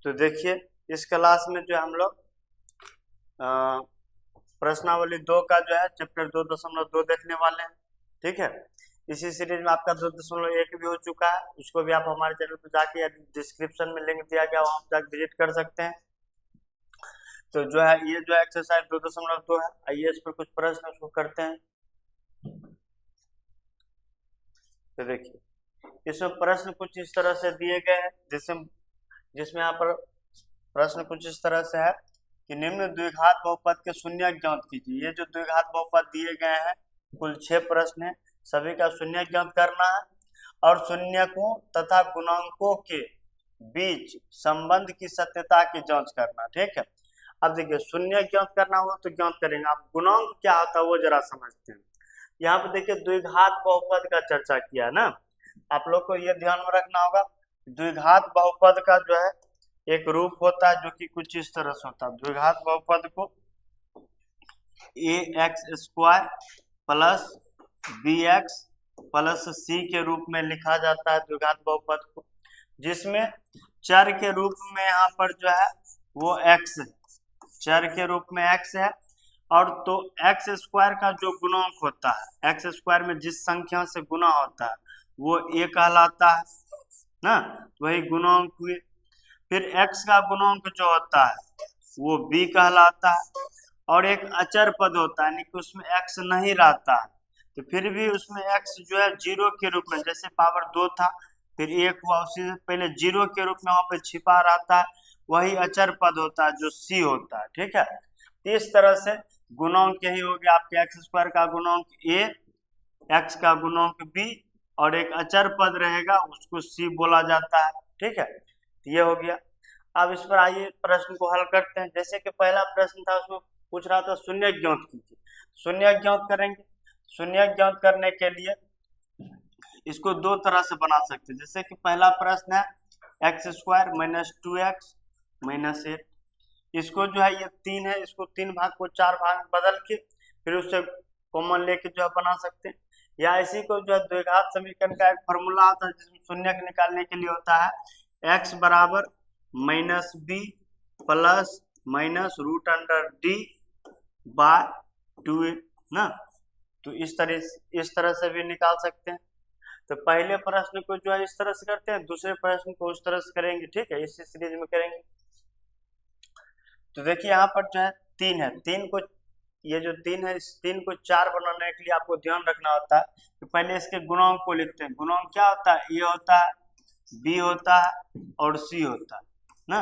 तो देखिए इस क्लास में जो हम लोग प्रश्नावली 2 का जो है चैप्टर 2.2 देखने वाले हैं। ठीक है, इसी सीरीज में आपका 2.1 भी हो चुका है, उसको भी आप हमारे चैनल पर जाके डिस्क्रिप्शन में लिंक दिया गया, वहां तक विजिट कर सकते हैं। तो जो है ये जो एक्सरसाइज 2.2 है, आइए इस पर कुछ प्रश्न उसको करते हैं। तो देखिए इसमें प्रश्न कुछ इस तरह से दिए गए हैं, जिसमें यहाँ पर प्रश्न कुछ इस तरह से है कि निम्न द्विघात बहुपद के शून्य ज्ञात कीजिए। ये जो द्विघात बहुपद दिए गए हैं कुल 6 प्रश्न है, सभी का शून्य ज्ञात करना है और शून्यकों तथा गुणांकों के बीच संबंध की सत्यता की जांच करना। ठीक है, अब देखिए शून्य ज्ञात करना हो तो ज्ञात करेंगे, आप गुणांक क्या होता है वो जरा समझते हैं। यहाँ पे देखिए द्विघात बहुपद का चर्चा किया ना, आप लोग को ये ध्यान में रखना होगा। द्विघात बहुपद का जो है एक रूप होता है जो कि कुछ इस तरह से होता है। द्विघात बहुपद को ax² plus bx plus c के रूप में लिखा जाता है द्विघात बहुपद को, जिसमें चर के रूप में यहाँ पर जो है वो x है, चर के रूप में x है। और तो x² का जो गुणांक होता है, x² में जिस संख्या से गुना होता है वो a कहलाता है ना, वही गुणांक हुए। फिर x का गुणांक जो होता है वो b कहलाता है, और एक अचर पद होता है यानी कि उसमें x नहीं रहता है, तो फिर भी उसमें x जो है 0 के रूप में, जैसे पावर 2 था फिर 1 हुआ, उसी से पहले 0 के रूप में वहां पे छिपा रहता है, वही अचर पद होता है जो c होता है। ठीक है, इस तरह से गुणांक यही हो गया आपके x² का गुणांक a, x का गुणांक b, और एक अचर पद रहेगा उसको c बोला जाता है। ठीक है, ये हो गया। अब इस पर आइए प्रश्न को हल करते हैं। जैसे कि पहला प्रश्न था उसमें पूछ रहा था शून्य ज्ञात कीजिए, शून्य ज्ञात करेंगे। शून्य ज्ञात करने के लिए इसको दो तरह से बना सकते हैं। जैसे कि पहला प्रश्न है x² माइनस 2x माइनस 8, इसको जो है ये 3 है, इसको 3 भाग को 4 भाग बदल के फिर उससे कॉमन लेके जो है बना सकते हैं। या इसी को जो है द्विघात समीकरण का एक फॉर्मूला आता है जिसमें शून्य निकालने के लिए होता है x बराबर minus b plus minus root under d by 2a ना, तो इस तरह से भी निकाल सकते हैं। तो पहले प्रश्न को जो है इस तरह से करते हैं, दूसरे प्रश्न को उस तरह से करेंगे। ठीक है, इसी सीरीज में करेंगे। तो देखिए यहाँ पर जो है 3 है, 3 को ये जो 3 है इस 3 को 4 बनाने के लिए आपको ध्यान रखना होता है कि पहले इसके गुणांक को लिखते हैं। गुणांक क्या होता है, a होता है, b होता है और c होता है ना।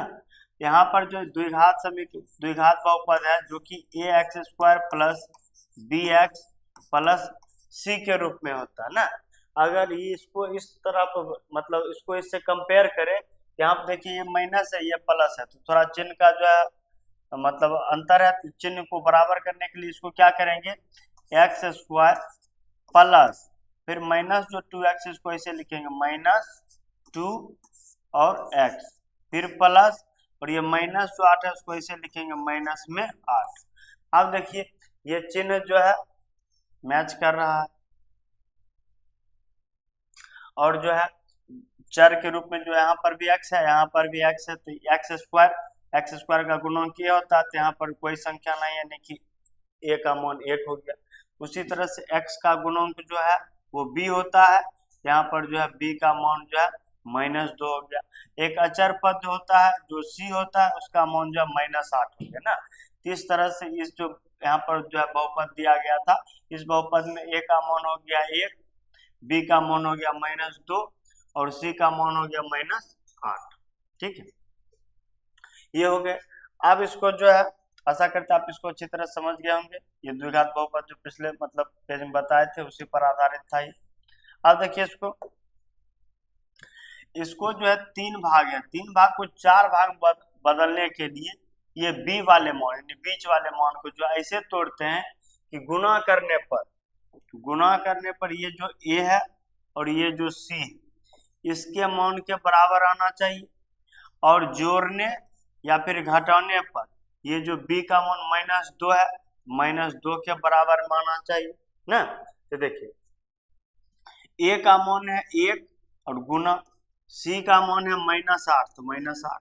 यहाँ पर जो द्विघात बहुपद है जो कि ax² plus bx plus c के रूप में होता है ना। अगर ये इसको इस तरह मतलब इसको इससे कंपेयर करें, यहाँ पर देखिए ये माइनस है ये प्लस है, तो थोड़ा चिन्ह का जो है मतलब अंतर है, तो चिन्ह को बराबर करने के लिए इसको क्या करेंगे, x² प्लस फिर माइनस जो 2x इसको ऐसे लिखेंगे माइनस 2 और x, फिर प्लस और ये माइनस जो 8 है उसको ऐसे लिखेंगे माइनस में 8। अब देखिए ये चिन्ह जो है मैच कर रहा है, और जो है चर के रूप में जो यहाँ पर भी x है यहाँ पर भी x है, तो x² का गुणांक ये होता है, तो यहाँ पर कोई संख्या नहीं है यानी कि a का मान 1 हो गया। उसी तरह से x का गुणांक जो है वो b होता है, यहाँ पर जो है b का मान जो है -2 हो गया। एक अचर पद जो होता है जो c होता है उसका मान जो है -8 हो गया ना। तो इस तरह से इस जो यहाँ पर जो है बहुपद दिया गया था, इस बहुपद में a का मान हो गया 1, b का मान हो गया -2 और c का मान हो गया -8। ठीक है, ये हो गए। अब इसको जो है आशा करते आप इसको अच्छी तरह समझ गए होंगे। ये द्विघात बहुपद जो पिछले मतलब पेज में बताए थे उसी पर आधारित था ये। अब देखिए इसको जो है 3 भाग है, 3 भाग को 4 भाग बदलने के लिए ये b वाले मान यानी बीच वाले मान को जो ऐसे तोड़ते हैं कि गुणा करने पर ये जो a है और ये जो c है इसके मान के बराबर आना चाहिए, और जोड़ने या फिर घटाने पर ये जो b का मान -2 है -2 के बराबर माना चाहिए ना। तो देखिए a का मान है 1 और गुना c का मान है -8 तो -8,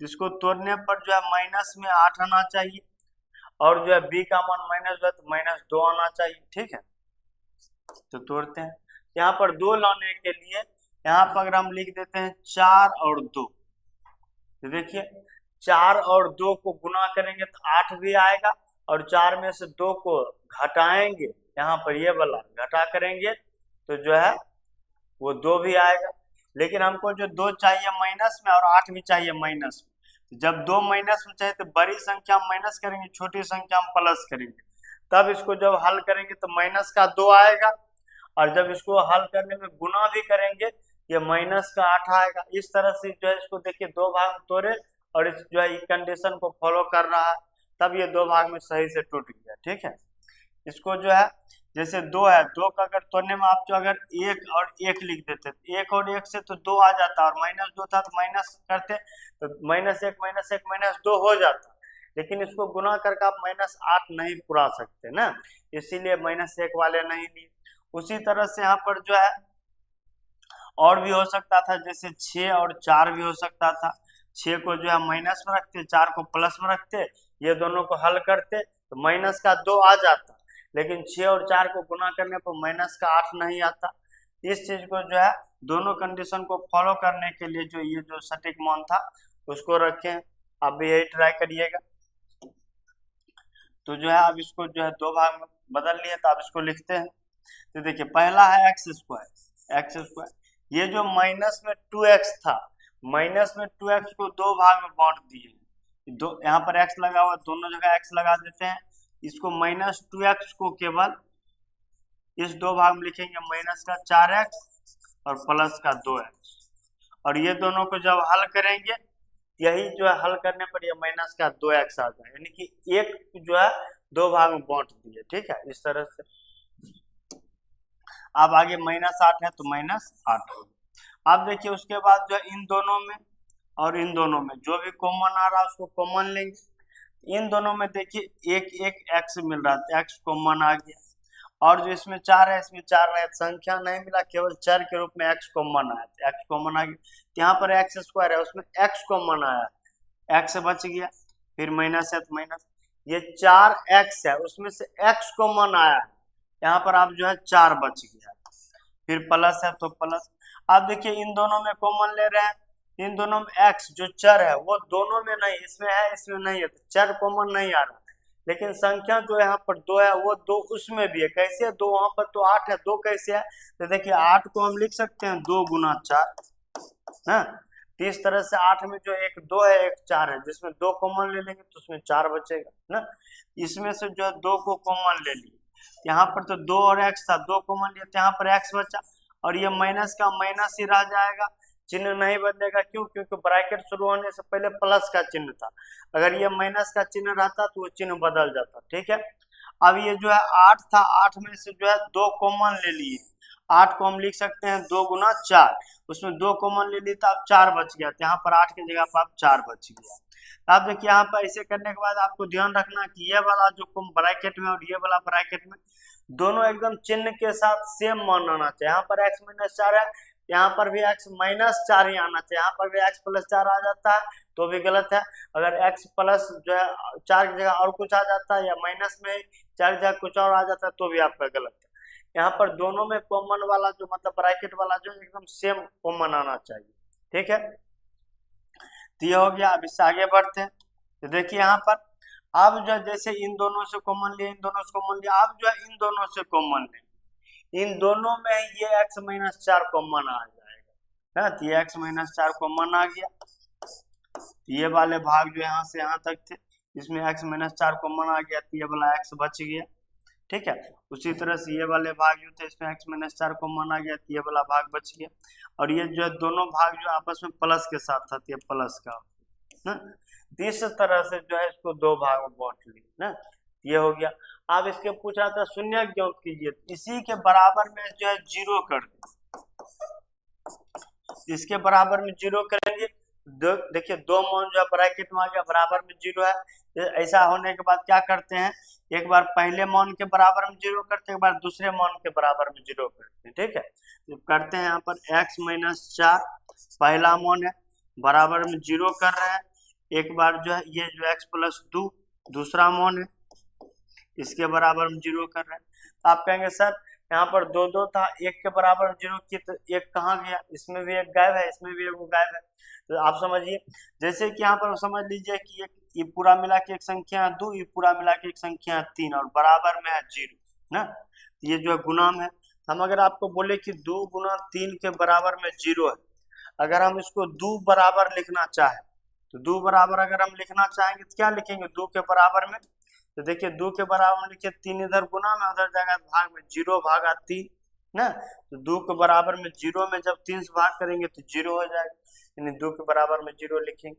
इसको तोड़ने पर जो है माइनस में 8 आना चाहिए, और जो है b का मान माइनस जो है तो -2 आना चाहिए। ठीक है, तो तोड़ते हैं। यहाँ पर 2 लाने के लिए यहाँ पर अगर हम लिख देते हैं 4 और 2, तो देखिए 4 और 2 को गुना करेंगे तो 8 भी आएगा, और 4 में से 2 को घटाएंगे, यहाँ पर ये वाला घटा करेंगे तो जो है वो 2 भी आएगा। लेकिन हमको जो 2 चाहिए माइनस में और 8 भी चाहिए माइनस में। जब 2 माइनस में चाहिए तो बड़ी संख्या हम माइनस करेंगे, छोटी संख्या हम प्लस करेंगे, तब इसको जब हल करेंगे तो माइनस का 2 आएगा, और जब इसको हल करने में गुना भी करेंगे ये माइनस का 8 आएगा। इस तरह से जो है इसको देखिए 2 भाग में तोड़े, और इस जो है कंडीशन को फॉलो कर रहा है, तब ये 2 भाग में सही से टूट गया। ठीक है, इसको जो है जैसे 2 है, 2 का अगर तोड़ने में आप जो अगर 1 और 1 लिख देते तो 1 और 1 से तो 2 आ जाता, और -2 था तो माइनस करते तो -1 -2 हो जाता। लेकिन इसको गुना करके आप -8 नहीं पुरा सकते ना, इसीलिए -1 वाले नहीं लिए। उसी तरह से यहाँ पर जो है और भी हो सकता था, जैसे 6 और 4 भी हो सकता था। 6 को जो है माइनस में रखते, 4 को प्लस में रखते, ये दोनों को हल करते तो माइनस का 2 आ जाता। लेकिन 6 और 4 को गुना करने पर माइनस का 8 नहीं आता। इस चीज को जो है दोनों कंडीशन को फॉलो करने के लिए जो ये जो सटीक मान था उसको रखें। आप भी यही ट्राई करिएगा। तो जो है अब इसको जो है 2 भाग में बदल लिए, तो आप इसको लिखते हैं। तो देखिए पहला है एक्स स्क्वायर, ये जो माइनस में 2x था, माइनस में 2x को 2 भाग में बांट दिए। दो यहाँ पर x लगा हुआ, दोनों जगह x लगा देते हैं। इसको -2x को केवल इस 2 भाग में लिखेंगे, माइनस का 4x और प्लस का 2x, और ये दोनों को जब हल करेंगे, यही जो है हल करने पर ये माइनस का 2x आ जाए, यानी कि एक जो है 2 भाग में बांट दिए। ठीक है, इस तरह से। अब आगे -8 है तो -8 होगा। अब देखिए उसके बाद जो है इन दोनों में और इन दोनों में जो भी कॉमन आ रहा है उसको कॉमन लेंगे। इन दोनों में देखिए एक एक x मिल रहा है, x कॉमन आ गया, और जो इसमें 4 है इसमें 4 रहे, संख्या नहीं मिला, केवल चर के रूप में x कॉमन आया, तो x कॉमन आ गया। यहाँ पर एक्स स्क्वायर है, उसमें x कॉमन आया, x बच गया, फिर माइनस है तो माइनस। ये 4x है, उसमें से x कॉमन आया, यहाँ पर आप जो है 4 बच गया, फिर प्लस है तो प्लस। अब देखिए इन दोनों में कॉमन ले रहे हैं, इन दोनों में x जो चर है वो दोनों में नहीं, इसमें है इसमें नहीं है, तो चर कॉमन नहीं आ रहा। लेकिन संख्या जो यहाँ पर 2 है वो 2 उसमें भी है। कैसे 2? वहां पर तो 8 है, 2 कैसे है? तो देखिए 8 को हम लिख सकते हैं 2 गुना 4 है। तो इस तरह से 8 में जो एक 2 है एक 4 है, जिसमें 2 कॉमन ले लेंगे तो उसमें 4 बचेगा ना। इसमें से जो है 2 को कॉमन ले लिए, यहाँ पर तो 2 और x था, 2 कॉमन लिया तो यहाँ पर x बचा, और ये माइनस का माइनस ही रह जाएगा, चिन्ह नहीं बदलेगा। क्यों? क्योंकि ब्रैकेट शुरू होने से पहले प्लस का चिन्ह था, अगर ये माइनस का चिन्ह रहता तो वो चिन्ह बदल जाता। ठीक है, अब ये जो है 8 था, 8 में से जो है 2 कॉमन ले लिए, 8 को हम लिख सकते हैं 2 गुना 4, उसमें 2 कॉमन ले लिए तो अब 4 बच गया, तो यहाँ पर 8 की जगह पर अब 4 बच गया। अब देखिए यहाँ पर ऐसे करने के बाद आपको ध्यान रखना कि ये वाला जो ब्रैकेट में और ये वाला ब्रैकेट में दोनों एकदम चिन्ह के साथ सेम मान आना चाहिए। यहाँ पर x-4 है, यहाँ पर भी x-4 ही आना चाहिए, यहाँ पर भी x+4 आ जाता है तो भी गलत है। अगर x प्लस जो है 4 की जगह और कुछ आ जाता है, या माइनस में 4 की जगह कुछ और आ जाता है तो भी आपका गलत है। यहाँ पर दोनों में कॉमन वाला जो मतलब ब्रैकेट वाला जो एकदम सेम कॉमन आना चाहिए। ठीक है, तो ये हो गया। अब इससे आगे बढ़ते हैं, तो देखिए यहाँ पर अब जो जैसे इन दोनों से कॉमन लिया, इन दोनों से कॉमन लिया, अब जो है इन दोनों से कॉमन ले, इन दोनों में ये x-4 कॉमन आ जाएगा ना, तो ये x-4 कॉमन आ गया। ये वाले भाग जो यहाँ से यहाँ तक थे इसमें x-4 कॉमन आ गया, तो ये वाला x बच गया। ठीक है, उसी तरह से ये वाले भाग जो थे इसमें x-4 कॉमन आ गया, तो ये वाला भाग बच गया। और ये जो दोनों भाग जो आपस में प्लस के साथ था, ये प्लस का ना, इस तरह से जो है इसको 2 भाग में बांट ली ना, ये हो गया। अब इसके पूछ रहा था शून्य ज्ञात कीजिए, इसी के बराबर में जो है 0 कर दे, इसके बराबर में 0 करेंगे। देखिए 2 मान जो है ब्रैकेट में आ गया, बराबर में 0 है। ऐसा होने के बाद क्या करते हैं, एक बार पहले मान के बराबर में 0 करते हैं, एक बार दूसरे मान के बराबर में 0 करते हैं। ठीक है, तो करते हैं यहाँ पर x-4 पहला मान है, बराबर में 0 कर रहे हैं, एक बार जो है ये जो x प्लस 2 दूसरा मॉन है, इसके बराबर हम 0 कर रहे हैं। तो आप कहेंगे सर यहाँ पर 2 2 था, 1 के बराबर 0 किए तो 1 कहाँ गया, इसमें भी एक गायब है, इसमें भी एक गायब है। तो आप समझिए, जैसे कि यहाँ पर समझ लीजिए कि ये पूरा मिला के एक संख्या 2, ये पूरा मिला के एक संख्या 3 और बराबर में है 0 ना, ये जो है गुणाम है। हम अगर आपको बोले कि 2 गुना 3 के बराबर में 0 है, अगर हम इसको 2 बराबर लिखना चाहे तो 2 बराबर अगर हम लिखना चाहेंगे तो क्या लिखेंगे 2 के बराबर में, तो देखिए 2 के बराबर में लिखिए 3 इधर गुना में, उधर जाएगा भाग में 0 भागा 3 ना, तो 2 के बराबर में 0 में जब 3 से भाग करेंगे तो 0 हो जाएगा, यानी 2 के बराबर में 0 लिखेंगे।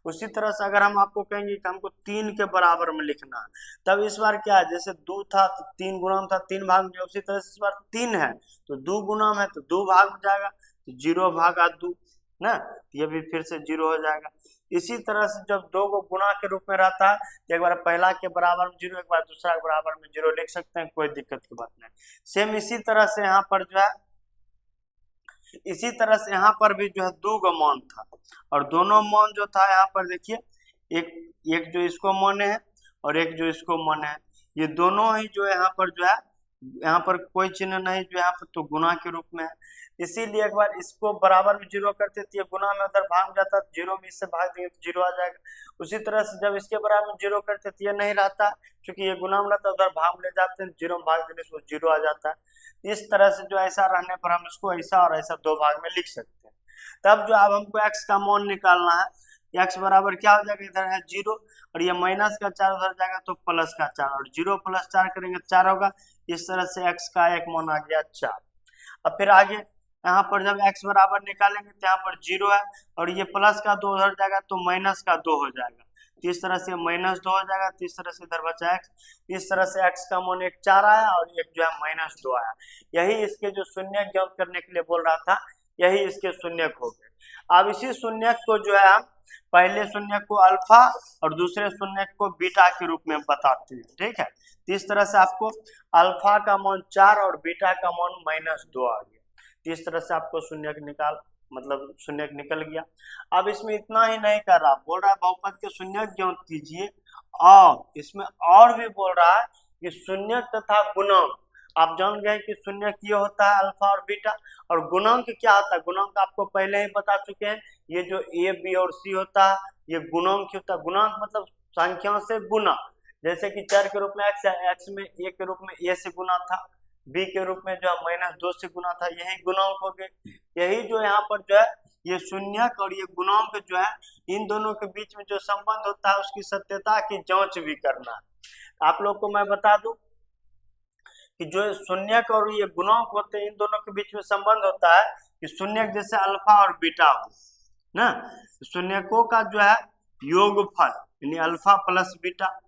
उसी तरह से अगर हम आपको कहेंगे कि हमको 3 के बराबर में लिखना है, तब इस बार क्या है, जैसे 2 था तो 3 गुणाम था 3 भाग में, उसी तरह से इस बार 3 है तो 2 गुणाम है तो 2 भाग में जाएगा, तो 0 भागा 2 ना, ये भी फिर से 0 हो जाएगा। इसी तरह से जब 2 को गुणा के रूप में रहता है तो एक बार पहला के बराबर में 0, एक बार दूसरा के बराबर में 0 लिख सकते हैं, कोई दिक्कत की बात नहीं। सेम इसी तरह से यहाँ पर जो है, इसी तरह से यहाँ पर भी जो है 2 का मान था और दोनों मान जो था यहाँ पर देखिए एक जो इसको माने है और एक जो इसको माने है, ये दोनों ही जो यहाँ पर जो है, यहाँ पर कोई चिन्ह नहीं जो यहाँ पर तो गुणा के रूप में है, इसीलिए एक बार इसको बराबर में 0 करते तो ये गुणा में उधर भाग जाता, 0 में इससे भाग देंगे तो 0 आ जाएगा। उसी तरह से जब इसके बराबर में 0 करते तो ये नहीं रहता, क्योंकि ये गुणा में रहता उधर भाग ले जाते हैं, 0 में भाग देने से 0 आ जाता है। इस तरह से जो ऐसा रहने पर हम इसको ऐसा और ऐसा 2 भाग में लिख सकते हैं। तब जो अब हमको x का मान निकालना है, x बराबर क्या हो जाएगा, इधर है 0 और ये माइनस का 4 उधर जाएगा तो प्लस का 4 और 0 प्लस 4 करेंगे 4 होगा। इस तरह से x का एक मान आ गया 4। अब फिर आगे यहाँ पर जब x बराबर निकालेंगे तो यहाँ पर 0 है और ये प्लस का 2 उधर जाएगा तो माइनस का 2 हो जाएगा, तो इस तरह से माइनस 2 हो जाएगा, तो इस तरह से इधर बचा x। इस तरह से x का मान एक 4 आया और एक जो है माइनस 2 आया। यही इसके जो शून्य ज्ञात करने के लिए बोल रहा था, यही इसके शून्यक हो गए। अब इसी शून्यक को जो है हम पहले शून्यक को अल्फा और दूसरे शून्यक को बीटा के रूप में बताते हैं, ठीक है। तो इस तरह से आपको अल्फा का मान 4 और बीटा का मान -2 आ गया। तो इस तरह से आपको शून्यक शून्यक निकल गया। अब इसमें इतना ही नहीं कर रहा, बोल रहा है बहुपद के शून्यक ज्ञात कीजिए और इसमें और भी बोल रहा है कि शून्यक तथा गुणांक। आप जान गए कि शून्यक ये होता है अल्फा और बीटा, और गुणांक क्या होता है, गुणांक आपको पहले ही बता चुके हैं, ये जो ए बी और सी होता है ये गुणांक होता है। गुणांक मतलब संख्याओं से गुना, जैसे कि 4 के रूप में x है, x में a के रूप में a से गुना था, b के रूप में जो है -2 से गुना था, यही गुणांक हो गए। यही जो यहाँ पर जो है ये शून्यक और ये गुणांक जो है, इन दोनों के बीच में जो संबंध होता है उसकी सत्यता की जांच भी करना है। आप लोग को मैं बता दूं कि जो शून्यक और ये गुणांक होते हैं, इन दोनों के बीच में संबंध होता है कि शून्यक जैसे अल्फा और बीटा हो ना, शून्यकों का जो है योगफल यानी अल्फा प्लस बीटा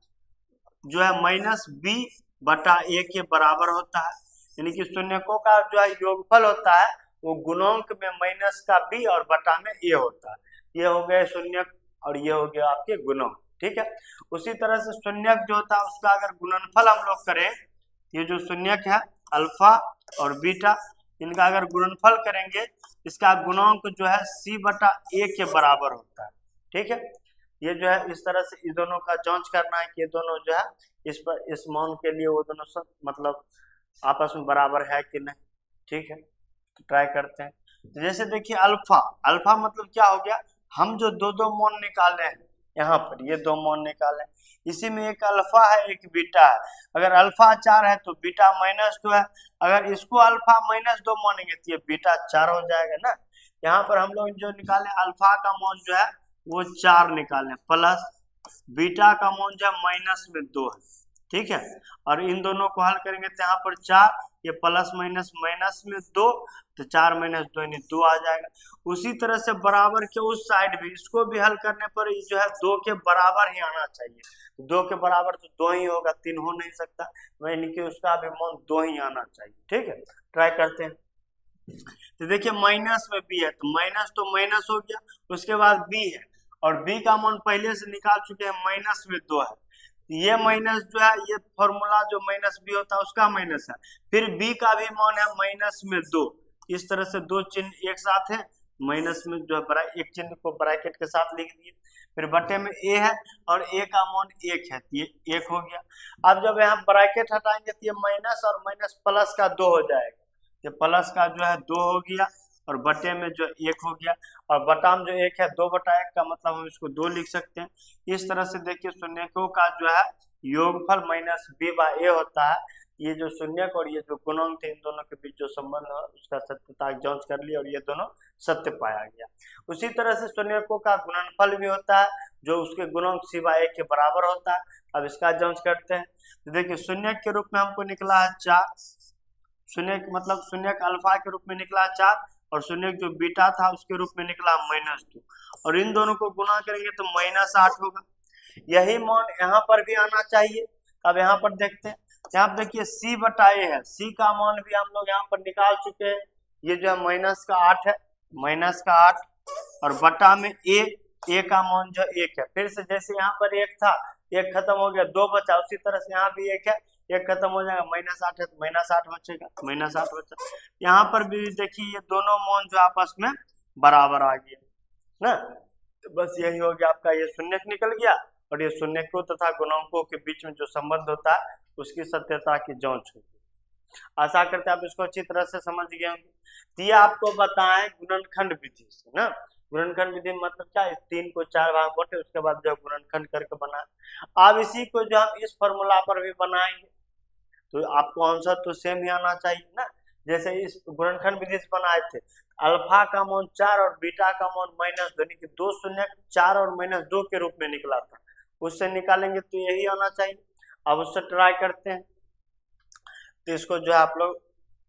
जो है -b/a के बराबर होता है, यानी कि शून्यकों का जो है योगफल होता है वो गुणांक में माइनस का b और बटा में a होता है। ये हो गए शून्यक और ये हो गया आपके गुणांक, ठीक है। उसी तरह से शून्यक जो होता है उसका अगर गुणनफल हम लोग करें, ये जो शून्यक है अल्फा और बीटा, इनका अगर गुणनफल करेंगे इसका गुणांक जो है c/a के बराबर होता है, ठीक है। ये जो है इस तरह से इस दोनों का जांच करना है कि ये दोनों जो है इस मान के लिए वो दोनों सब आपस में बराबर है कि नहीं, ठीक है। तो ट्राई करते हैं। तो जैसे देखिए अल्फा मतलब क्या हो गया, हम जो दो मान निकाले हैं यहाँ पर, ये 2 मान निकाले, इसी में एक अल्फा है एक बीटा है। अगर अल्फा 4 है तो बीटा -2 है, अगर इसको अल्फा -2 मानेंगे तो ये बीटा 4 हो जाएगा ना। यहाँ पर हम लोग जो निकाले अल्फा का मान जो है वो 4 निकाले प्लस बीटा का मान जो है -2 है, ठीक है। और इन दोनों को हल करेंगे तो यहाँ पर 4, ये प्लस माइनस -2, तो 4 - 2 यानी 2 आ जाएगा। उसी तरह से बराबर के उस साइड भी इसको भी हल करने पर जो है 2 के बराबर ही आना चाहिए। 2 के बराबर तो 2 ही होगा, 3 हो नहीं सकता, यानी कि उसका भी मान 2 ही आना चाहिए, ठीक है। ट्राई करते हैं। तो देखिए माइनस में b है तो माइनस तो माइनस हो गया, उसके बाद b है और b का मान पहले से निकाल चुके हैं, -2 है। ये माइनस जो है ये फॉर्मूला जो -b होता है उसका माइनस है, फिर b का भी मान है -2। इस तरह से 2 चिन्ह एक साथ है माइनस में जो है एक चिन्ह को ब्रैकेट के साथ लिख दिए, फिर बटे में ए है और ए का मान 1 है, ये 1 हो गया। अब जब यहाँ ब्रैकेट हटाएंगे तो ये माइनस और माइनस प्लस का 2 हो जाएगा, ये प्लस का जो है 2 हो गया और बटे में जो 1 हो गया, और बटा में जो 1 है 2/1 का मतलब हम इसको 2 लिख सकते हैं। इस तरह से देखिए शून्यकों का जो है योगफल माइनस b/a होता है। ये जो शून्यक और ये जो गुणक थे इन दोनों के बीच जो संबंध है उसका सत्यता जांच कर ली और ये दोनों सत्य पाया गया। उसी तरह से शून्यकों का गुणनफल भी होता है जो उसके गुणक c/a के बराबर होता है। अब इसका जांच करते हैं तो देखिए शून्यक के रूप में हमको निकला है 4, शून्यक मतलब शून्यक अल्फा के रूप में निकला 4 और शून्यक जो बीटा था उसके रूप में निकला -2, और इन दोनों को गुणा करेंगे तो -8 होगा। यही मान यहाँ पर भी आना चाहिए। अब यहाँ पर देखते हैं, यहाँ पर देखिए c/a है, c का मान भी हम लोग यहाँ पर निकाल चुके हैं, ये जो है -8 है, -8 और बटा में a का मान जो 1 है। फिर से जैसे यहाँ पर 1 था, 1 खत्म हो गया, 2 बचा, उसी तरह से यहाँ भी 1 है, 1 खत्म हो जाएगा, -8 है तो -8 बचेगा, -8 बचा। यहाँ पर भी देखिए ये दोनों मान जो आपस में बराबर आ गया ना, तो बस यही हो गया आपका, ये शून्यक निकल गया और ये शून्यकों तथा गुणकों के बीच में जो संबंध होता है उसकी सत्यता की जांच होगी। आशा करते हैं आप इसको अच्छी तरह से समझ गए होंगे। तो ये आपको बताएं गुणनखंड विधि से ना, गुणनखंड विधि मतलब क्या है, 3 को 4 भाग बांटे उसके बाद जो गुणनखंड करके बनाए। अब इसी को जो हम इस फॉर्मूला पर भी बनाएंगे तो आपको आंसर तो सेम ही आना चाहिए ना। जैसे इस गुणनखंड विधि से बनाए थे, अल्फा का मान 4 और बीटा का मान -2 यानी कि 2 शून्यक 4 और -2 के रूप में निकला था, उससे निकालेंगे तो यही आना चाहिए। अब उससे ट्राई करते हैं, तो इसको जो है आप लोग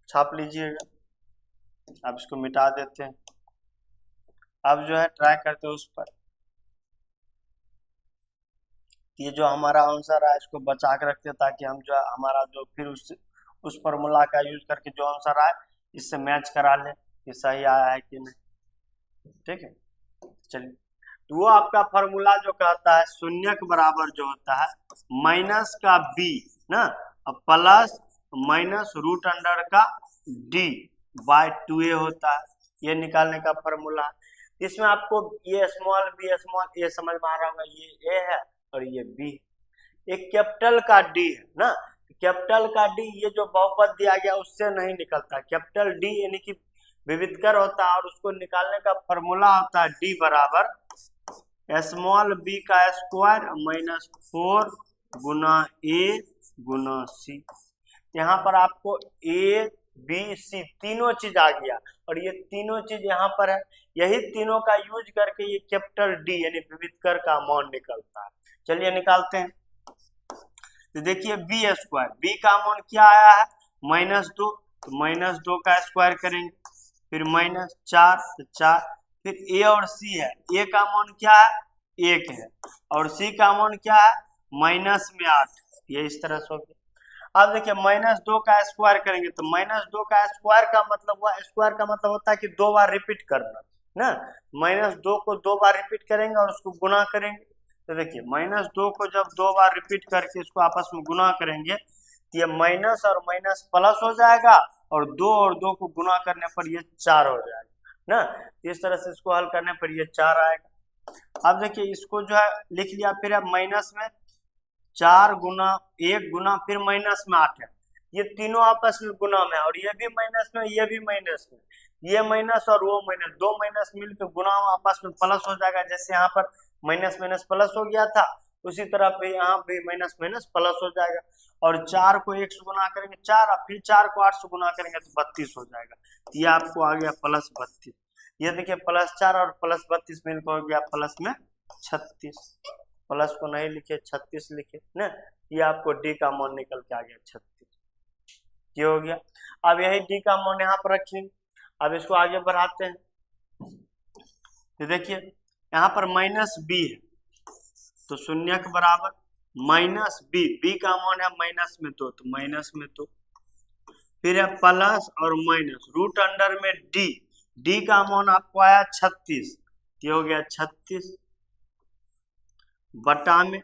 छाप लीजिएगा। अब इसको मिटा देते हैं, अब जो है ट्राई करते हैं उस पर, ये जो हमारा आंसर है इसको बचा के रखते हैं ताकि हम जो है हमारा जो फिर उस फॉर्मूला का यूज करके जो आंसर आए इससे मैच करा लें कि सही आया है कि नहीं। ठीक है, चलिए, तो वो आपका फॉर्मूला जो कहता है शून्यक बराबर जो होता है माइनस का b ना प्लस माइनस रूट अंडर का d/2a होता है, ये निकालने का फॉर्मूला। इसमें आपको ये स्मॉल b स्मॉल a समझ में आ रहा होगा, ये a है और ये b, एक कैपिटल का d है ना, कैपिटल का d ये जो बहुपद दिया गया उससे नहीं निकलता, कैपिटल D यानी कि विविधकर होता है और उसको निकालने का फॉर्मूला होता है d बराबर स्मॉल b का square -4 Guna a Guna c। यहाँ पर आपको a b c तीनों चीज आ गया और ये तीनों चीज यहाँ पर है, यही तीनों का यूज करके ये कैपिटल D यानी विविधकर का मान निकलता है। चलिए निकालते हैं, तो देखिए b² b का मान क्या आया है -2, तो -2 का स्क्वायर करेंगे, फिर -4 तो 4, फिर a और c है, a का मान क्या है 1 है और c का मान क्या है -8, ये इस तरह से हो गया। अब देखिए -2 का स्क्वायर करेंगे तो -2 का स्क्वायर का मतलब हुआ, स्क्वायर का मतलब होता है कि 2 बार रिपीट करना ना, -2 को 2 बार रिपीट करेंगे और उसको गुना करेंगे, तो देखिए -2 को जब 2 बार रिपीट करके इसको आपस में गुना करेंगे तो ये माइनस और माइनस प्लस हो जाएगा और 2 और 2 को गुना करने पर ये 4 हो जाएगा ना, इस तरह से इसको हल करने पर ये 4 आएगा। अब देखिए इसको जो है लिख लिया, फिर अब माइनस में 4 गुना 1 गुना फिर -8 है, ये तीनों आपस में गुना में, और ये भी माइनस में ये भी माइनस में, ये माइनस और वो माइनस, 2 माइनस मिलकर गुना आपस में प्लस हो जाएगा। जैसे यहाँ पर माइनस माइनस प्लस हो गया था उसी तरह पे यहाँ भी माइनस माइनस प्लस हो जाएगा, और 4 को 1 से गुना करेंगे 4 और फिर 4 को 8 से गुना करेंगे तो 32 हो जाएगा, ये आपको आ गया +32। ये देखिए +4 और +32 मिलकर हो गया प्लस में 36, प्लस को नहीं लिखे 36 लिखे ना, ये आपको डी का मान निकल के आ गया 36, ये हो गया। अब यही डी का मान यहाँ पर रखेंगे, अब इसको आगे बढ़ाते हैं, तो देखिए यहाँ पर -b है तो शून्यक बराबर -b, b का मान है माइनस में 2 तो माइनस में 2, फिर है प्लस और माइनस रूट अंडर में d, d का मान आपको आया 36, ये हो गया 36 बटा में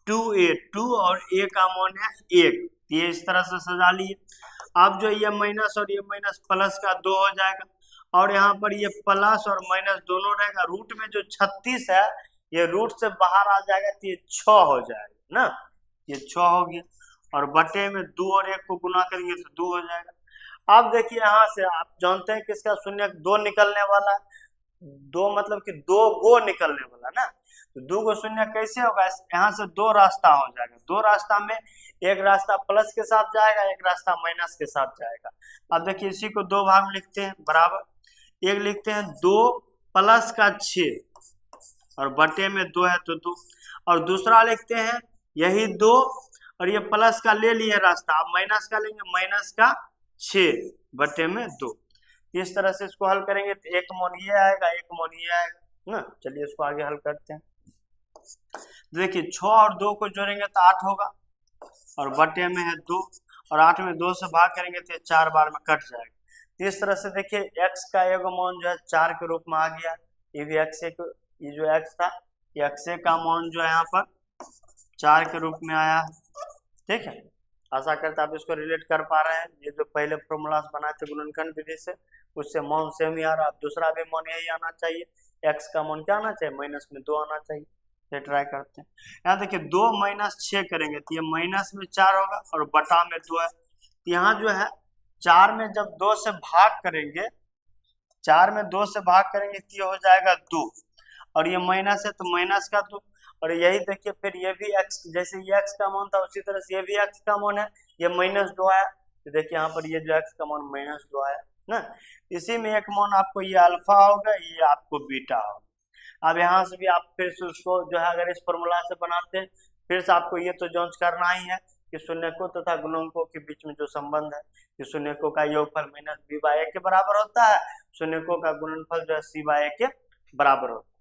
2a, 2 और a का मान है 1, ये इस तरह से सजा लिए। अब जो ये माइनस और ये माइनस प्लस का 2 हो जाएगा और यहाँ पर ये प्लस और माइनस दोनों रहेगा। रूट में जो 36 है ये रूट से बाहर आ जाएगा तो ये 6 हो जाएगा ना, ये 6 हो गया। और बटे में 2 और 1 को गुना करेंगे तो 2 हो जाएगा। अब देखिए यहाँ से आप जानते हैं कि इसका शून्य 2 निकलने वाला है, 2 मतलब कि 2 गो निकलने वाला ना, तो 2 गो शून्य कैसे होगा, यहाँ से 2 रास्ता हो जाएगा। 2 रास्ता में एक रास्ता प्लस के साथ जाएगा, एक रास्ता माइनस के साथ जाएगा। अब देखिए इसी को 2 भाग में लिखते हैं, बराबर एक लिखते हैं 2 प्लस का 6 और बटे में 2 है तो 2, और दूसरा लिखते हैं यही 2 और ये प्लस का ले लिए रास्ता, अब माइनस का लेंगे, माइनस का 6 बटे में 2। इस तरह से इसको हल करेंगे तो एक मोन ये आएगा, एक मोन ये आएगा ना। चलिए इसको आगे हल करते हैं। देखिए 6 और 2 को जोड़ेंगे तो 8 होगा और बटे में है 2 और 8 में 2 से भाग करेंगे तो 4 बार में कट जाएगा। इस तरह से देखिए x का एक मान जो है 4 के रूप में आ गया, ये भी x ये जो x था ये x का मान जो है यहाँ पर 4 के रूप में आया, ठीक है। आशा करते आप इसको रिलेट कर पा रहे हैं। ये जो पहले फॉर्मूला बनाए थे गुणनखंड विधि से, उससे मान सेम ही आ रहा, दूसरा भी मान यही आना चाहिए, x का मान क्या आना चाहिए, माइनस में 2 आना चाहिए। ये ट्राई करते हैं। यहाँ देखिए 2 माइनस 6 करेंगे तो ये माइनस में 4 होगा और बटा में 2 है। यहाँ जो है 4 में जब 2 से भाग करेंगे, 4 में 2 से भाग करेंगे तो ये हो जाएगा 2 और ये माइनस है तो माइनस का 2, और यही देखिए फिर ये भी x, जैसे ये x का मान था उसी तरह से ये भी x का मान है, ये -2 आया तो देखिए यहाँ पर ये जो x का मान -2 आया ना। इसी में एक मान आपको ये अल्फा होगा, ये आपको बीटा होगा। अब यहाँ से भी आप फिर से उसको जो है अगर इस फॉर्मूला से बनाते हैं, फिर से आपको ये तो जांच करना ही है कि शून्यकों तथा गुणकों के बीच में जो संबंध है कि शून्यकों का योगफल -b/a के बराबर होता है, शून्यकों का गुणनफल जो है c/a के बराबर होता है।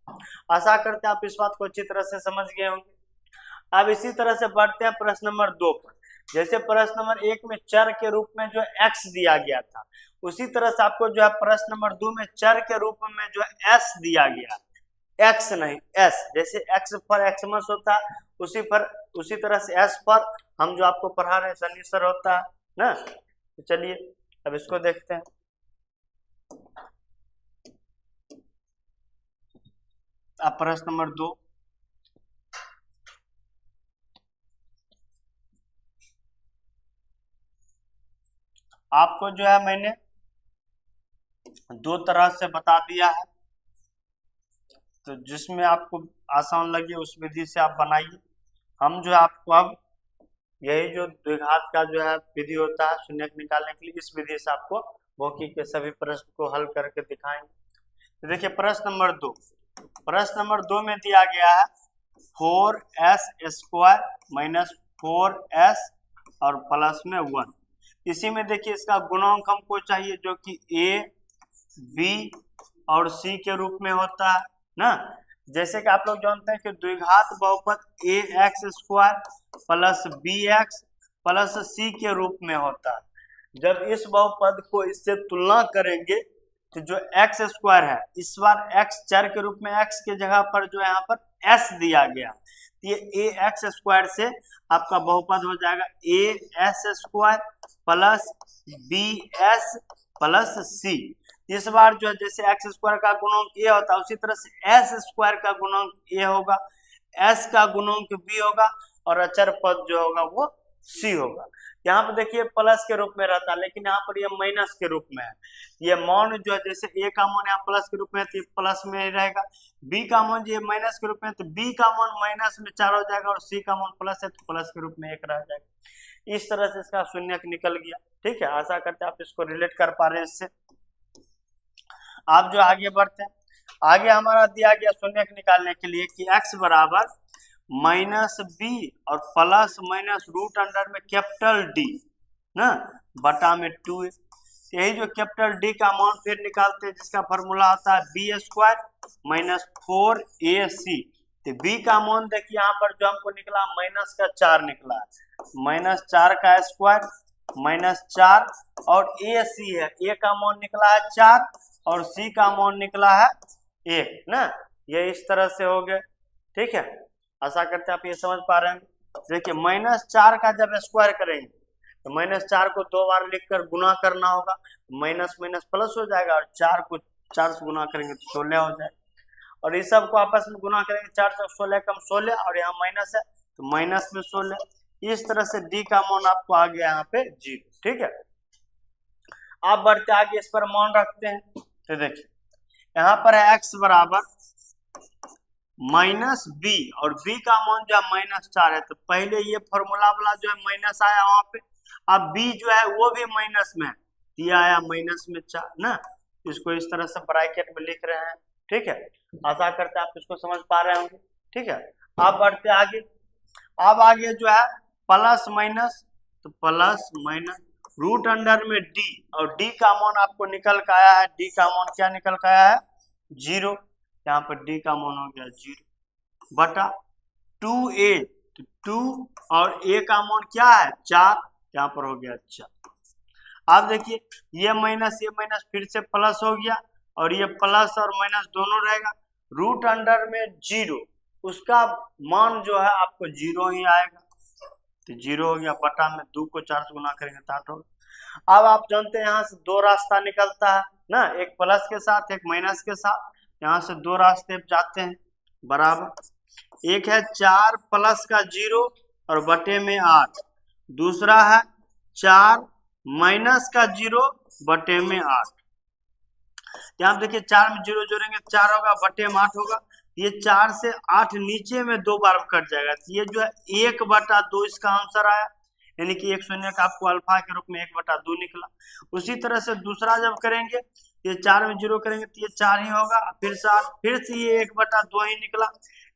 आशा करते हैं आप इस बात को अच्छी तरह से समझ गए होंगे। अब इसी तरह से बढ़ते हैं प्रश्न नंबर 2 पर। जैसे प्रश्न नंबर 1 में चर के रूप में जो x दिया गया था, उसी तरह से आपको जो है प्रश्न नंबर 2 में चर के रूप में जो है s दिया गया, x नहीं s, जैसे x पर xmas होता है उसी तरह से s पर हम जो आपको पढ़ा रहे हैं सन्निसर होता है ना। तो चलिए अब इसको देखते हैं। अब प्रश्न नंबर 2, आपको जो है मैंने 2 तरह से बता दिया है, तो जिसमें आपको आसान लगे उस विधि से आप बनाइए। हम जो है आपको अब यही जो द्विघात का जो है विधि होता है शून्य निकालने के लिए, इस विधि से आपको भौतिकी के सभी प्रश्न को हल करके दिखाएंगे। तो देखिए प्रश्न नंबर 2, प्रश्न नंबर 2 में दिया गया है 4s² - 4s और प्लस में 1। इसी में देखिए इसका गुणांक हमको चाहिए जो कि a, b और c के रूप में होता है ना। जैसे कि आप लोग जानते हैं कि द्विघात बहुपद ax² + bx + c के रूप में होता है। जब इस बहुपद को इससे तुलना करेंगे तो जो x² है, इस बार x चर के रूप में x के जगह पर जो है यहाँ पर s दिया गया, ये ax² से आपका बहुपद हो जाएगा as² + bs + c। इस बार जो है जैसे x² का गुणांक a होता है उसी तरह से s² का गुणांक a होगा, s का गुणांक b होगा और अचर पद जो होगा वो c होगा। यहाँ पर देखिए प्लस के रूप में रहता है लेकिन यहाँ पर ये माइनस के रूप में है। ये मान जो है जैसे a का मान यहाँ प्लस के रूप में है तो ये प्लस में ही रहेगा, b का मान जो माइनस के रूप में है तो b का मान माइनस में 4 हो जाएगा और c का मान प्लस है तो प्लस के रूप में 1 रह जाएगा। इस तरह से इसका शून्य निकल गया, ठीक है। आशा करते हैं आप इसको रिलेट कर पा रहे हैं इससे। आप जो आगे बढ़ते हैं, आगे हमारा दिया गया शून्य निकालने के लिए कि x बराबर -b और प्लस माइनस रूट अंडर में कैपिटल D ना बटा में 2। यही जो कैपिटल D का मान फिर निकालते हैं जिसका फॉर्मूला होता है b² - 4ac। तो b का मान देखिए यहाँ पर जो हमको निकला -4 निकला है, -4 का स्क्वायर -4 और ac है, a का मान निकला है 4 और c का मान निकला है 1 ना। ये इस तरह से हो गए, ठीक है। आशा करते हैं आप ये समझ पा रहे हैं। देखिए -4 का जब स्क्वायर करेंगे तो -4 को 2 बार लिखकर गुना करना होगा, माइनस माइनस प्लस हो जाएगा, और 4 को 4 से गुना करेंगे तो 16 हो जाएगा, और इस सब को आपस में गुना करेंगे, 4 से 16 कम 16, और यहाँ माइनस है तो माइनस में 16। इस तरह से डी का मान आपको आ गया यहाँ पे 0। ठीक है, आप बढ़ते आगे, इस पर मान रखते हैं। तो देखिए यहाँ पर है x बराबर -b, और b का मान जो है -4 है, तो पहले ये फॉर्मूला वाला जो है माइनस आया वहां पे, अब b जो है वो भी माइनस में है, ये आया -4 ना, इसको इस तरह से ब्रैकेट में लिख रहे हैं। ठीक है, आशा करते हैं आप इसको समझ पा रहे होंगे। ठीक है, आप बढ़ते आगे। अब आगे जो है प्लस माइनस, तो प्लस माइनस रूट अंडर में d, और d का मान आपको निकल के आया है, d का मान क्या निकल के आया है 0, यहाँ पर d का मान हो गया 0 बटा 2a, तो 2 और a का मान क्या है 4, यहाँ पर हो गया 4। अब देखिए ये माइनस फिर से प्लस हो गया, और ये प्लस और माइनस दोनों रहेगा, रूट अंडर में 0, उसका मान जो है आपको 0 ही आएगा, तो 0 हो गया बटा में 2 को 4 से गुना करेंगे तो 8 होगा। अब आप जानते हैं यहाँ से 2 रास्ता निकलता है ना, एक प्लस के साथ एक माइनस के साथ, यहाँ से 2 रास्ते जाते हैं बराबर, एक है 4 प्लस का 0 और बटे में 8, दूसरा है 4 माइनस का 0 बटे में 8। यहाँ देखिए 4 में 0 जोड़ेंगे 4 होगा, बटे में 8 होगा, ये 4 से 8 नीचे में 2 बार कट जाएगा, तो ये जो है 1/2 इसका आंसर आया, यानी कि एक शून्य का आपको अल्फा के रूप में 1/2 निकला। उसी तरह से दूसरा जब करेंगे, ये 4 में 0 करेंगे तो ये 4 ही होगा, फिर से ये 1/2 ही निकला।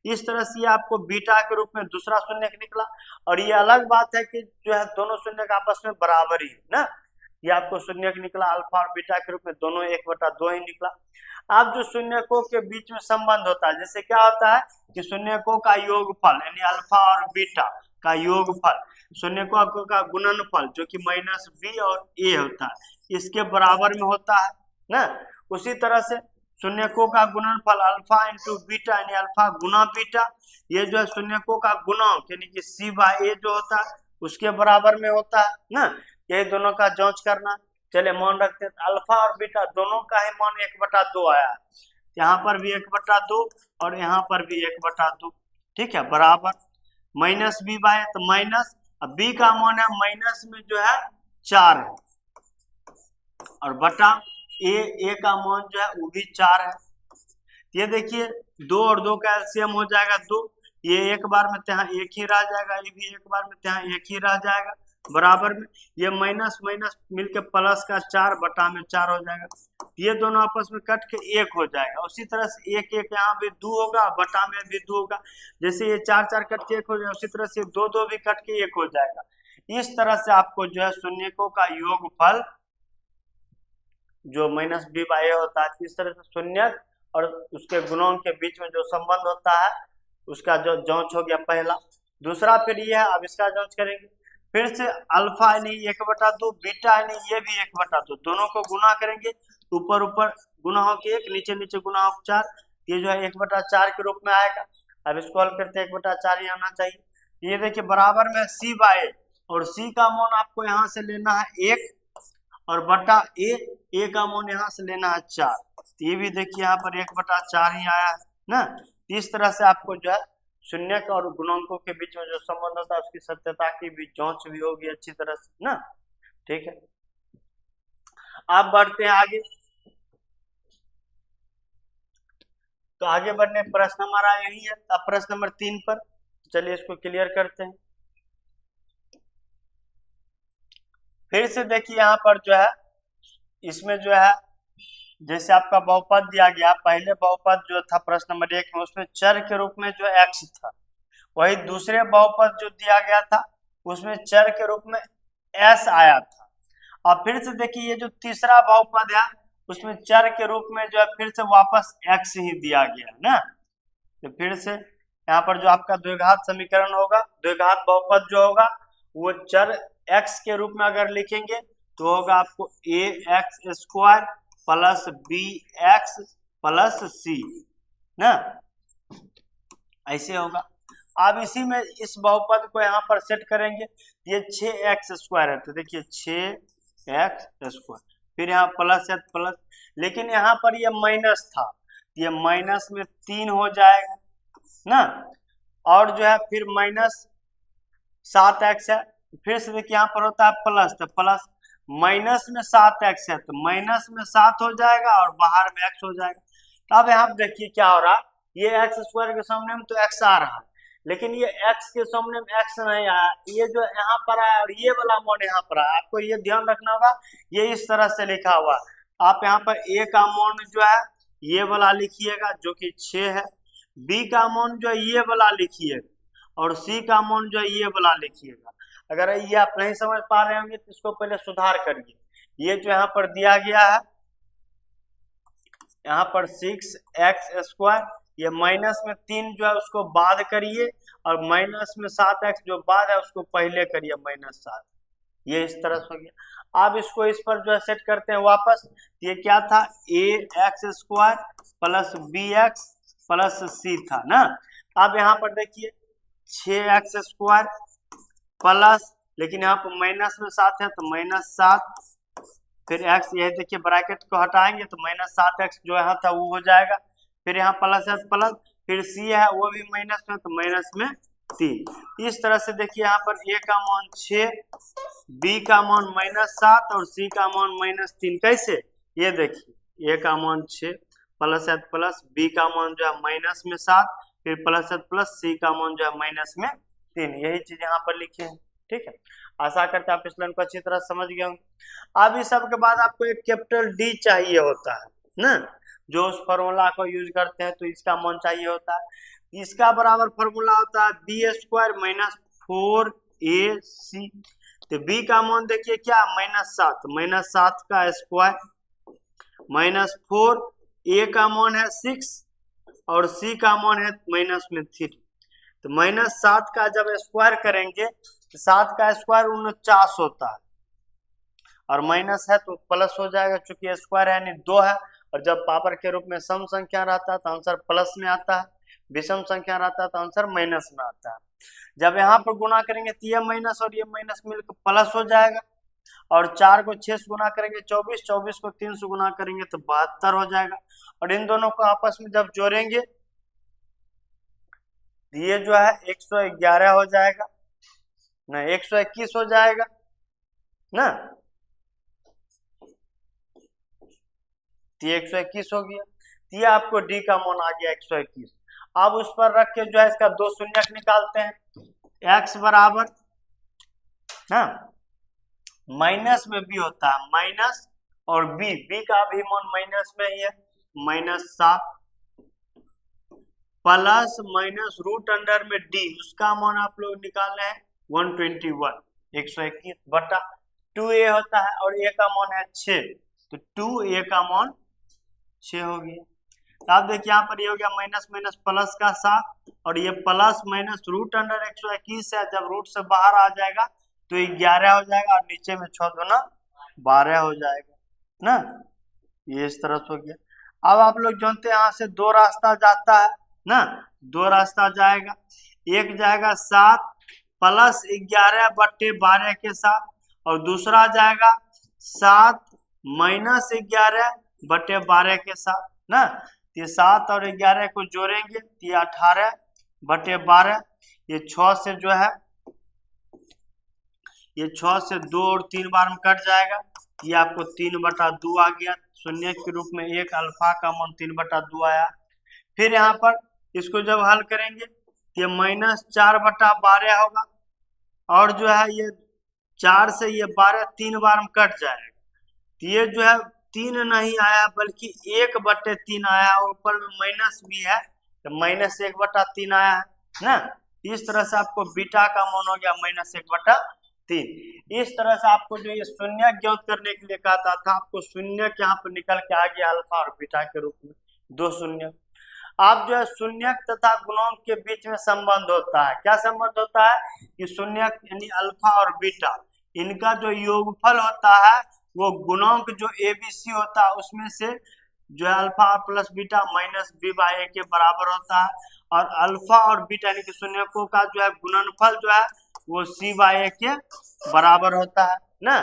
इस तरह से आपको बीटा के रूप में दूसरा शून्य निकला, और ये अलग बात है कि जो है दोनों शून्य का आपस में बराबर ही ना, ये आपको शून्य निकला, अल्फा और बीटा के रूप में दोनों 1/2 ही निकला। अब जो शून्यकों के बीच में संबंध होता है, जैसे क्या होता है कि शून्यकों का योगफल यानी अल्फा और बीटा का योगफल, शून्यकों का गुणनफल जो कि -b और a होता है, इसके बराबर में होता है ना। उसी तरह से शून्यकों का गुणनफल अल्फा इंटू बीटा यानी अल्फा गुना बीटा, ये जो है शून्यकों का गुणक यानी कि c/a जो होता है उसके बराबर में होता है ना। यही दोनों का जांच करना। चले मान रखते हैं, अल्फा और बीटा दोनों का ही मान 1/2 आया है, यहाँ पर भी 1/2 और यहाँ पर भी 1/2। ठीक है, बराबर -b बाय तो माइनस, अब b का मान है माइनस में जो है 4 है, और बटा a का मान जो है वो भी 4 है। ये देखिए 2 और 2 का एलसीएम हो जाएगा 2, ये एक बार में यहाँ एक ही रह जाएगा, ये भी एक बार में यहाँ एक ही रह जाएगा, बराबर में ये माइनस माइनस मिलके प्लस का 4 बटा में 4 हो जाएगा, ये दोनों आपस में कट के 1 हो जाएगा। उसी तरह से 1 1 यहाँ भी 2 होगा, बटा में भी 2 होगा, जैसे ये 4 4 कट के 1 हो जाएगा, उसी तरह से 2 2 भी कट के 1 हो जाएगा। इस तरह से आपको जो है शून्यकों का योगफल जो -b/a होता है, इस तरह से शून्यक और उसके गुणों के बीच में जो संबंध होता है उसका जो जांच हो गया पहला। दूसरा फिर ये है, अब इसका जांच करेंगे, फिर से अल्फा यानी 1/2, बीटा यानी ये भी 1/2, दोनों को गुना करेंगे, ऊपर ऊपर गुना हो के 1, नीचे नीचे गुना हो 4, ये जो है 1/4 के रूप में आएगा। अब इसको हल करते हैं, 1/4 ही आना चाहिए। ये देखिए बराबर में c/a, और c का मान आपको यहाँ से लेना है 1, और बटा a का मान यहाँ से लेना है 4, ये भी देखिए यहाँ पर 1/4 ही आया है ना। इस तरह से आपको जो है शून्यक और गुणांकों के बीच में जो संबंध होता है उसकी सत्यता की भी जांच भी होगी अच्छी तरह से ना। ठीक है, आप बढ़ते हैं आगे। तो आगे बढ़ने प्रश्न हमारा यही है, अब प्रश्न नंबर 3 पर चलिए इसको क्लियर करते हैं। फिर से देखिए यहाँ पर जो है इसमें जो है जैसे आपका बहुपद दिया गया, पहले बहुपद जो था प्रश्न नंबर 1 में उसमें चर के रूप में जो x था, वही दूसरे बहुपद जो दिया गया था उसमें चर के रूप में s आया था। और फिर से देखिए ये जो तीसरा बहुपद है उसमें चर के रूप में जो है फिर से वापस x ही दिया गया ना। तो फिर से यहाँ पर जो आपका द्विघात समीकरण होगा, द्विघात बहुपद जो होगा वो चर x के रूप में अगर लिखेंगे तो होगा आपको ax² plus bx plus c ना, ऐसे होगा। अब इसी में इस बहुपद को यहाँ पर सेट करेंगे, ये 6x² है, तो देखिए 6x², फिर यहाँ प्लस है प्लस, लेकिन यहाँ पर ये माइनस था, ये माइनस में 3 हो जाएगा ना, और जो है फिर -7x है, फिर से देखिए यहाँ पर होता है प्लस, तो प्लस माइनस में 7x है, तो माइनस में 7 हो जाएगा और बाहर में x हो जाएगा। तो अब यहाँ देखिए क्या हो रहा है, ये x² के सामने में तो x आ रहा है, लेकिन ये x के सामने में x नहीं आया, ये जो यहाँ पर आया और ये वाला मान यहाँ पर आया, आपको ये ध्यान रखना होगा, ये इस तरह से लिखा हुआ है। आप यहाँ पर a का मान जो है ये वाला लिखिएगा जो कि 6 है, b का मान जो है ये वाला लिखिएगा, और c का मान जो है ये वाला लिखिएगा। अगर ये आप नहीं समझ पा रहे होंगे तो इसको पहले सुधार करिए। ये जो यहाँ पर दिया गया है, यहाँ पर 6x², ये माइनस में 3 जो है उसको बाद करिए, और माइनस में 7x जो बाद है उसको पहले करिए -7, ये इस तरह से हो गया। अब इसको इस पर जो है सेट करते हैं वापस, ये क्या था, ax² plus bx plus c था ना। अब यहाँ पर देखिए 6x² प्लस, लेकिन यहाँ पर माइनस में 7 है तो -7, फिर x, यही देखिए ब्रैकेट को हटाएंगे तो -7x जो यहाँ था वो हो जाएगा, फिर यहाँ प्लस है प्लस, फिर c है वो भी माइनस में तो माइनस में 3। इस तरह से देखिए यहाँ पर a का मान 6, b का मान -7 और c का मान -3। कैसे, ये देखिए a का मान 6 प्लस है प्लस, b का मान जो है माइनस में 7, फिर प्लस है प्लस, c का मान जो है माइनस में 3, यही चीज यहाँ पर लिखे हैं। ठीक है, आशा करते हैं आप इस लाइन को अच्छी तरह समझ गए होंगे। अब इस सब के बाद आपको एक कैपिटल D चाहिए होता है ना, जो उस फॉर्मूला को यूज करते हैं, तो इसका मान चाहिए होता है। इसका बराबर फॉर्मूला होता है b² - 4ac, तो b का मान देखिए क्या, -7, -7 का स्क्वायर, -4, a का मान है 6 और c का मान है -3, तो -7 का जब स्क्वायर करेंगे तो 7 का स्क्वायर 49 होता है, और माइनस है तो प्लस हो जाएगा, चूंकि स्क्वायर है यानी 2 है, और जब पावर के रूप में सम संख्या रहता है तो आंसर प्लस में आता है, विषम संख्या रहता है तो आंसर माइनस में आता है। जब यहाँ पर गुना करेंगे तो ये माइनस और ये माइनस मिलकर प्लस हो जाएगा, और 4 को 6 से गुना करेंगे 24, 24 को 3 से गुना करेंगे तो 72 हो जाएगा, और इन दोनों को आपस में जब जोड़ेंगे ये जो है 111 हो जाएगा ना, 121 हो जाएगा ना, तो 121 हो गया, ये आपको डी का मान आ गया 121। अब उस पर रख के जो है इसका 2 शून्यक निकालते हैं, x बराबर ना, माइनस में b होता है माइनस, और b का भी मान माइनस में ही है, -7 प्लस माइनस रूट अंडर में d, उसका मान आप लोग निकालना है 121, 121 बटा 2a होता है, और a का मान है 6, तो 2a का मान 6 हो गया। तो आप देखिए यहाँ पर ये हो गया माइनस माइनस प्लस का 7, और ये प्लस माइनस रूट अंडर 121 है, जब रूट से बाहर आ जाएगा तो 11 हो जाएगा, और नीचे में 6 दूना 12 हो जाएगा ना, ये इस तरह से हो गया। अब आप लोग जानते हैं यहाँ से 2 रास्ता जाता है ना, 2 रास्ता जाएगा, एक जाएगा 7 प्लस 11 बट्टे 12 के साथ, और दूसरा जाएगा 7 माइनस 11 बटे 12 के साथ ना, ये 7 और 11 को जोड़ेंगे तो ये 18 बटे 12, ये 6 से जो है, ये 6 से 2 और 3 बार में कट जाएगा, ये आपको 3/2 आ गया, शून्य के रूप में एक अल्फा का मान 3/2 आया। फिर यहाँ पर इसको जब हल करेंगे ये -4/12 होगा, और जो है ये 4 से ये 12 3 बार में कट जाएगा, तो ये जो है 3 नहीं आया बल्कि 1/3 आया, ऊपर में माइनस भी है तो -1/3 आया है ना। इस तरह से आपको बीटा का मान हो गया -1/3। इस तरह से आपको जो ये शून्य ज्ञात करने के लिए कहता था, आपको शून्य यहाँ पर निकल के आ गया अल्फा और बीटा के रूप में 2 शून्य। आप जो है शून्य तथा गुणक के बीच में संबंध होता है, क्या संबंध होता है कि शून्य यानी अल्फा और बीटा, इनका जो योगफल होता है वो गुणक जो ABC होता है उसमें से जो है alpha plus beta minus b by a के बराबर होता है, और अल्फा और बीटा यानी कि शून्यकों का जो है गुणनफल जो है वो सी बाई ए के बराबर होता है ना।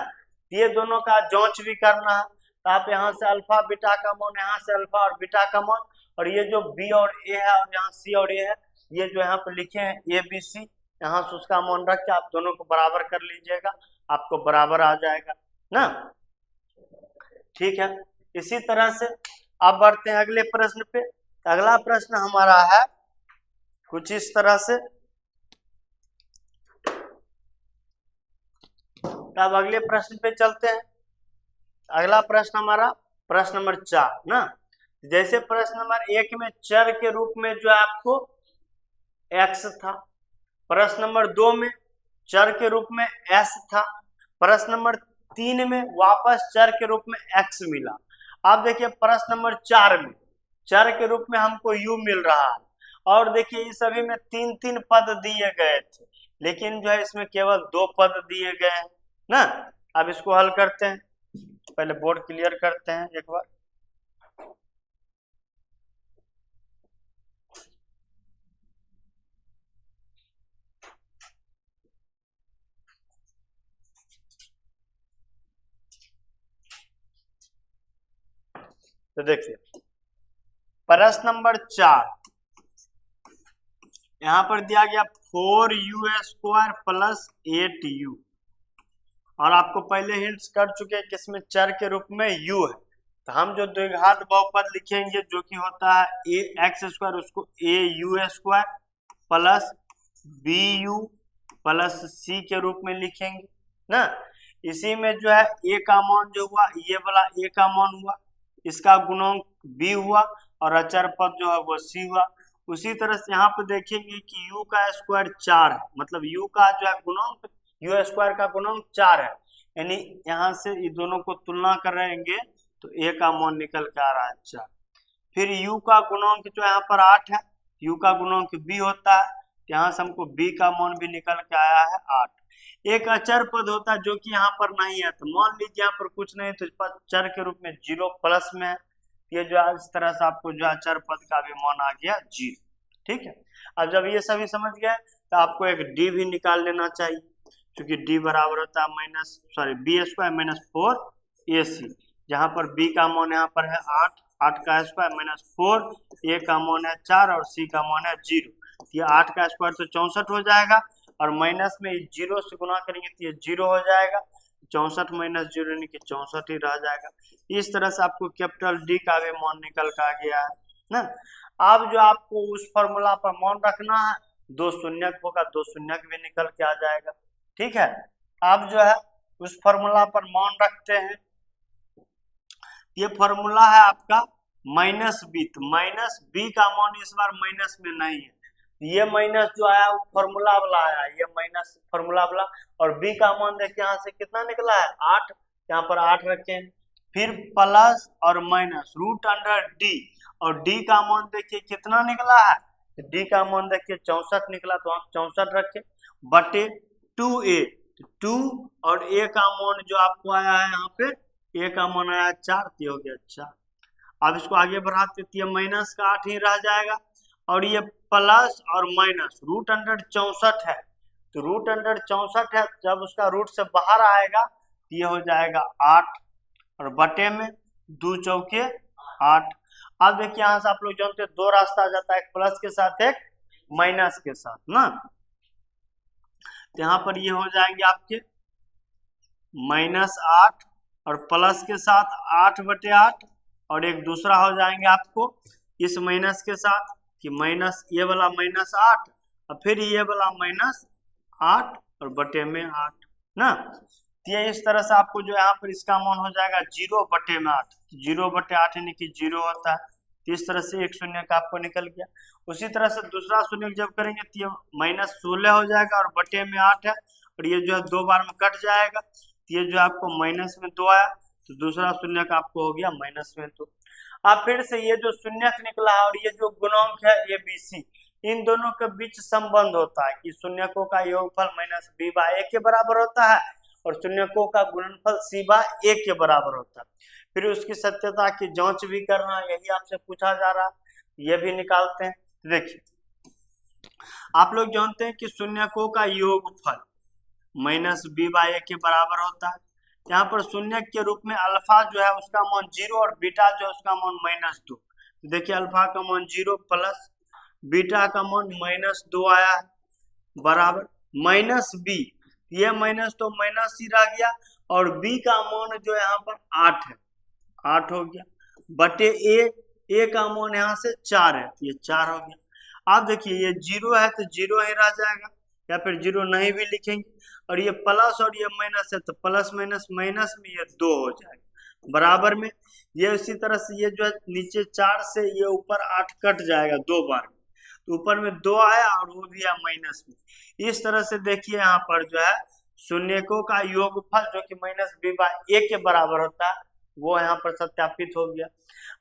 ये दोनों का जांच भी करना है, तो आप यहाँ से अल्फा बीटा का मान, यहाँ से अल्फा और बीटा का मान, और ये जो बी और ए है और यहाँ सी और ए है, ये जो यहाँ पे लिखे हैं ए बी सी, यहाँ से उसका मान रख के आप दोनों को बराबर कर लीजिएगा, आपको बराबर आ जाएगा ना। ठीक है, इसी तरह से अब बढ़ते हैं अगले प्रश्न पे। अगला प्रश्न हमारा है कुछ इस तरह से। तब अगले प्रश्न पे चलते हैं। अगला प्रश्न हमारा प्रश्न नंबर 4 ना। जैसे प्रश्न नंबर 1 में चर के रूप में जो है आपको x था, प्रश्न नंबर 2 में चर के रूप में s था, प्रश्न नंबर 3 में वापस चर के रूप में x मिला। अब देखिए प्रश्न नंबर 4 में चर के रूप में हमको u मिल रहा है, और देखिए इस सभी में 3-3 पद दिए गए थे, लेकिन जो है इसमें केवल 2 पद दिए गए हैं ना। अब इसको हल करते हैं, पहले बोर्ड क्लियर करते हैं एक बार। तो देखिए प्रश्न नंबर 4 यहाँ पर दिया गया 4u² प्लस 8u, और आपको पहले हिंट्स कर चुके हैं कि इसमें चर के रूप में u है, तो हम जो द्विघात बहुपद लिखेंगे जो कि होता है ax², उसको au² plus bu plus c के रूप में लिखेंगे ना। इसी में जो है a का मान जो हुआ, ये वाला a का मान हुआ, इसका गुणांक b हुआ, और अचर पद जो है वो c हुआ। उसी तरह से यहाँ पे देखेंगे कि u का स्क्वायर 4 है, मतलब u का जो है गुणांक u² का गुणांक 4 है, यानी यहाँ से ये दोनों को तुलना करेंगे तो a का मान निकल के आ रहा है 4। फिर u का गुणांक जो यहाँ पर 8 है, u का गुणांक b होता है, यहाँ से हमको b का मान भी निकल के आया है 8। एक अचर पद होता है जो कि यहाँ पर नहीं है, तो मान लीजिए यहाँ पर कुछ नहीं तो चर के रूप में 0 प्लस में है, ये जो है इस तरह से आपको जो अचर पद का भी मान आ गया 0। ठीक है, अब जब ये सभी समझ गए तो आपको एक d भी निकाल लेना चाहिए, क्योंकि d बराबर होता है b² माइनस 4ac, जहाँ पर b का मान यहाँ पर है 8, 8 का स्क्वायर माइनस 4, a का मान है 4 और c का मान है 0। ये 8 का स्क्वायर तो 64 हो जाएगा, और माइनस में 0 से गुना करेंगे तो ये 0 हो जाएगा, 64 माइनस 0 यानी कि 64 ही रह जाएगा। इस तरह से आपको कैपिटल D का भी मान निकल कर आ गया है ना। अब जो आपको उस फॉर्मूला पर मान रखना है, 2 शून्यक होगा, 2 शून्यक भी निकल के आ जाएगा। ठीक है, अब जो है उस फॉर्मूला पर मान रखते हैं। ये फॉर्मूला है आपका माइनस बी, तो माइनस बी का मान इस बार माइनस में नहीं है, ये माइनस जो आया वो फॉर्मूला वाला आया, ये माइनस फॉर्मूला वाला, और बी का मान देखिए यहाँ से कितना निकला है 8, यहाँ पर 8 रखे हैं। फिर प्लस और माइनस रूट अंडर डी, और डी का मान देखिए कितना निकला है, डी का मान देखिए 64 निकला, तो हम 64 रखे बटे 2a, 2 और a का मान जो आपको आया है यहाँ पे a का मान आया 4, तो हो गया 4। अब इसको आगे बढ़ाते तो ये माइनस का 8 ही रह जाएगा, और ये प्लस और माइनस रूट अंडर 64 है, तो रूट अंडर 64 है, जब उसका रूट से बाहर आएगा तो ये हो जाएगा 8, और बटे में 2 चौके 8। अब देखिए यहाँ से आप लोग जानते हैं 2 रास्ता आ जाता है, एक प्लस के साथ एक माइनस के साथ ना, तो यहाँ पर ये हो जाएंगे आपके -8 और प्लस के साथ 8/8, और एक दूसरा हो जाएंगे आपको इस माइनस के साथ कि माइनस ये वाला -8 और फिर ये वाला -8 और बटे में 8 ना। तो ये इस तरह से आपको जो यहाँ पर इसका मान हो जाएगा 0/8, 0/8 यानी कि 0 होता है, तो इस तरह से एक शून्य का आपको निकल गया। उसी तरह से दूसरा शून्य जब करेंगे तो ये -16 हो जाएगा, और बटे में 8 है, और ये जो है 2 बार में कट जाएगा, तो ये जो आपको माइनस में 2 आया, तो दूसरा शून्य का आपको हो गया -2। अब फिर से ये जो शून्यक निकला है और ये जो गुणांक है ABC, इन दोनों के बीच संबंध होता है कि शून्यकों का योगफल -b/a के बराबर होता है, और शून्यकों का गुणनफल c बाय a के बराबर होता है। फिर उसकी सत्यता की जांच भी करना, यही आपसे पूछा जा रहा है, ये भी निकालते हैं। देखिए आप लोग जानते हैं कि शून्यकों का योगफल माइनस b बाय a के बराबर होता है। यहाँ पर शून्य के रूप में अल्फा जो है उसका मान 0 और बीटा जो है उसका मान -2। देखिए अल्फा का मान 0 प्लस बीटा का मान -2 आया है, बराबर -b, ये माइनस तो माइनस ही रह गया, और b का मान जो यहाँ पर 8 है, 8 हो गया, बटे a का मान यहाँ से 4 है, ये 4 हो गया। आप देखिए ये 0 है तो 0 ही रह जाएगा, या फिर 0 नहीं भी लिखेंगे, और ये प्लस और ये माइनस है तो प्लस माइनस माइनस में ये 2 हो जाएगा, बराबर में ये उसी तरह से ये जो है नीचे 4 से ये ऊपर 8 कट जाएगा 2 बार, तो ऊपर में 2 आया और वो भी आया माइनस में। इस तरह से देखिए यहाँ पर जो है शून्यकों का योगफल जो कि -b बाय a के बराबर होता है वो यहाँ पर सत्यापित हो गया।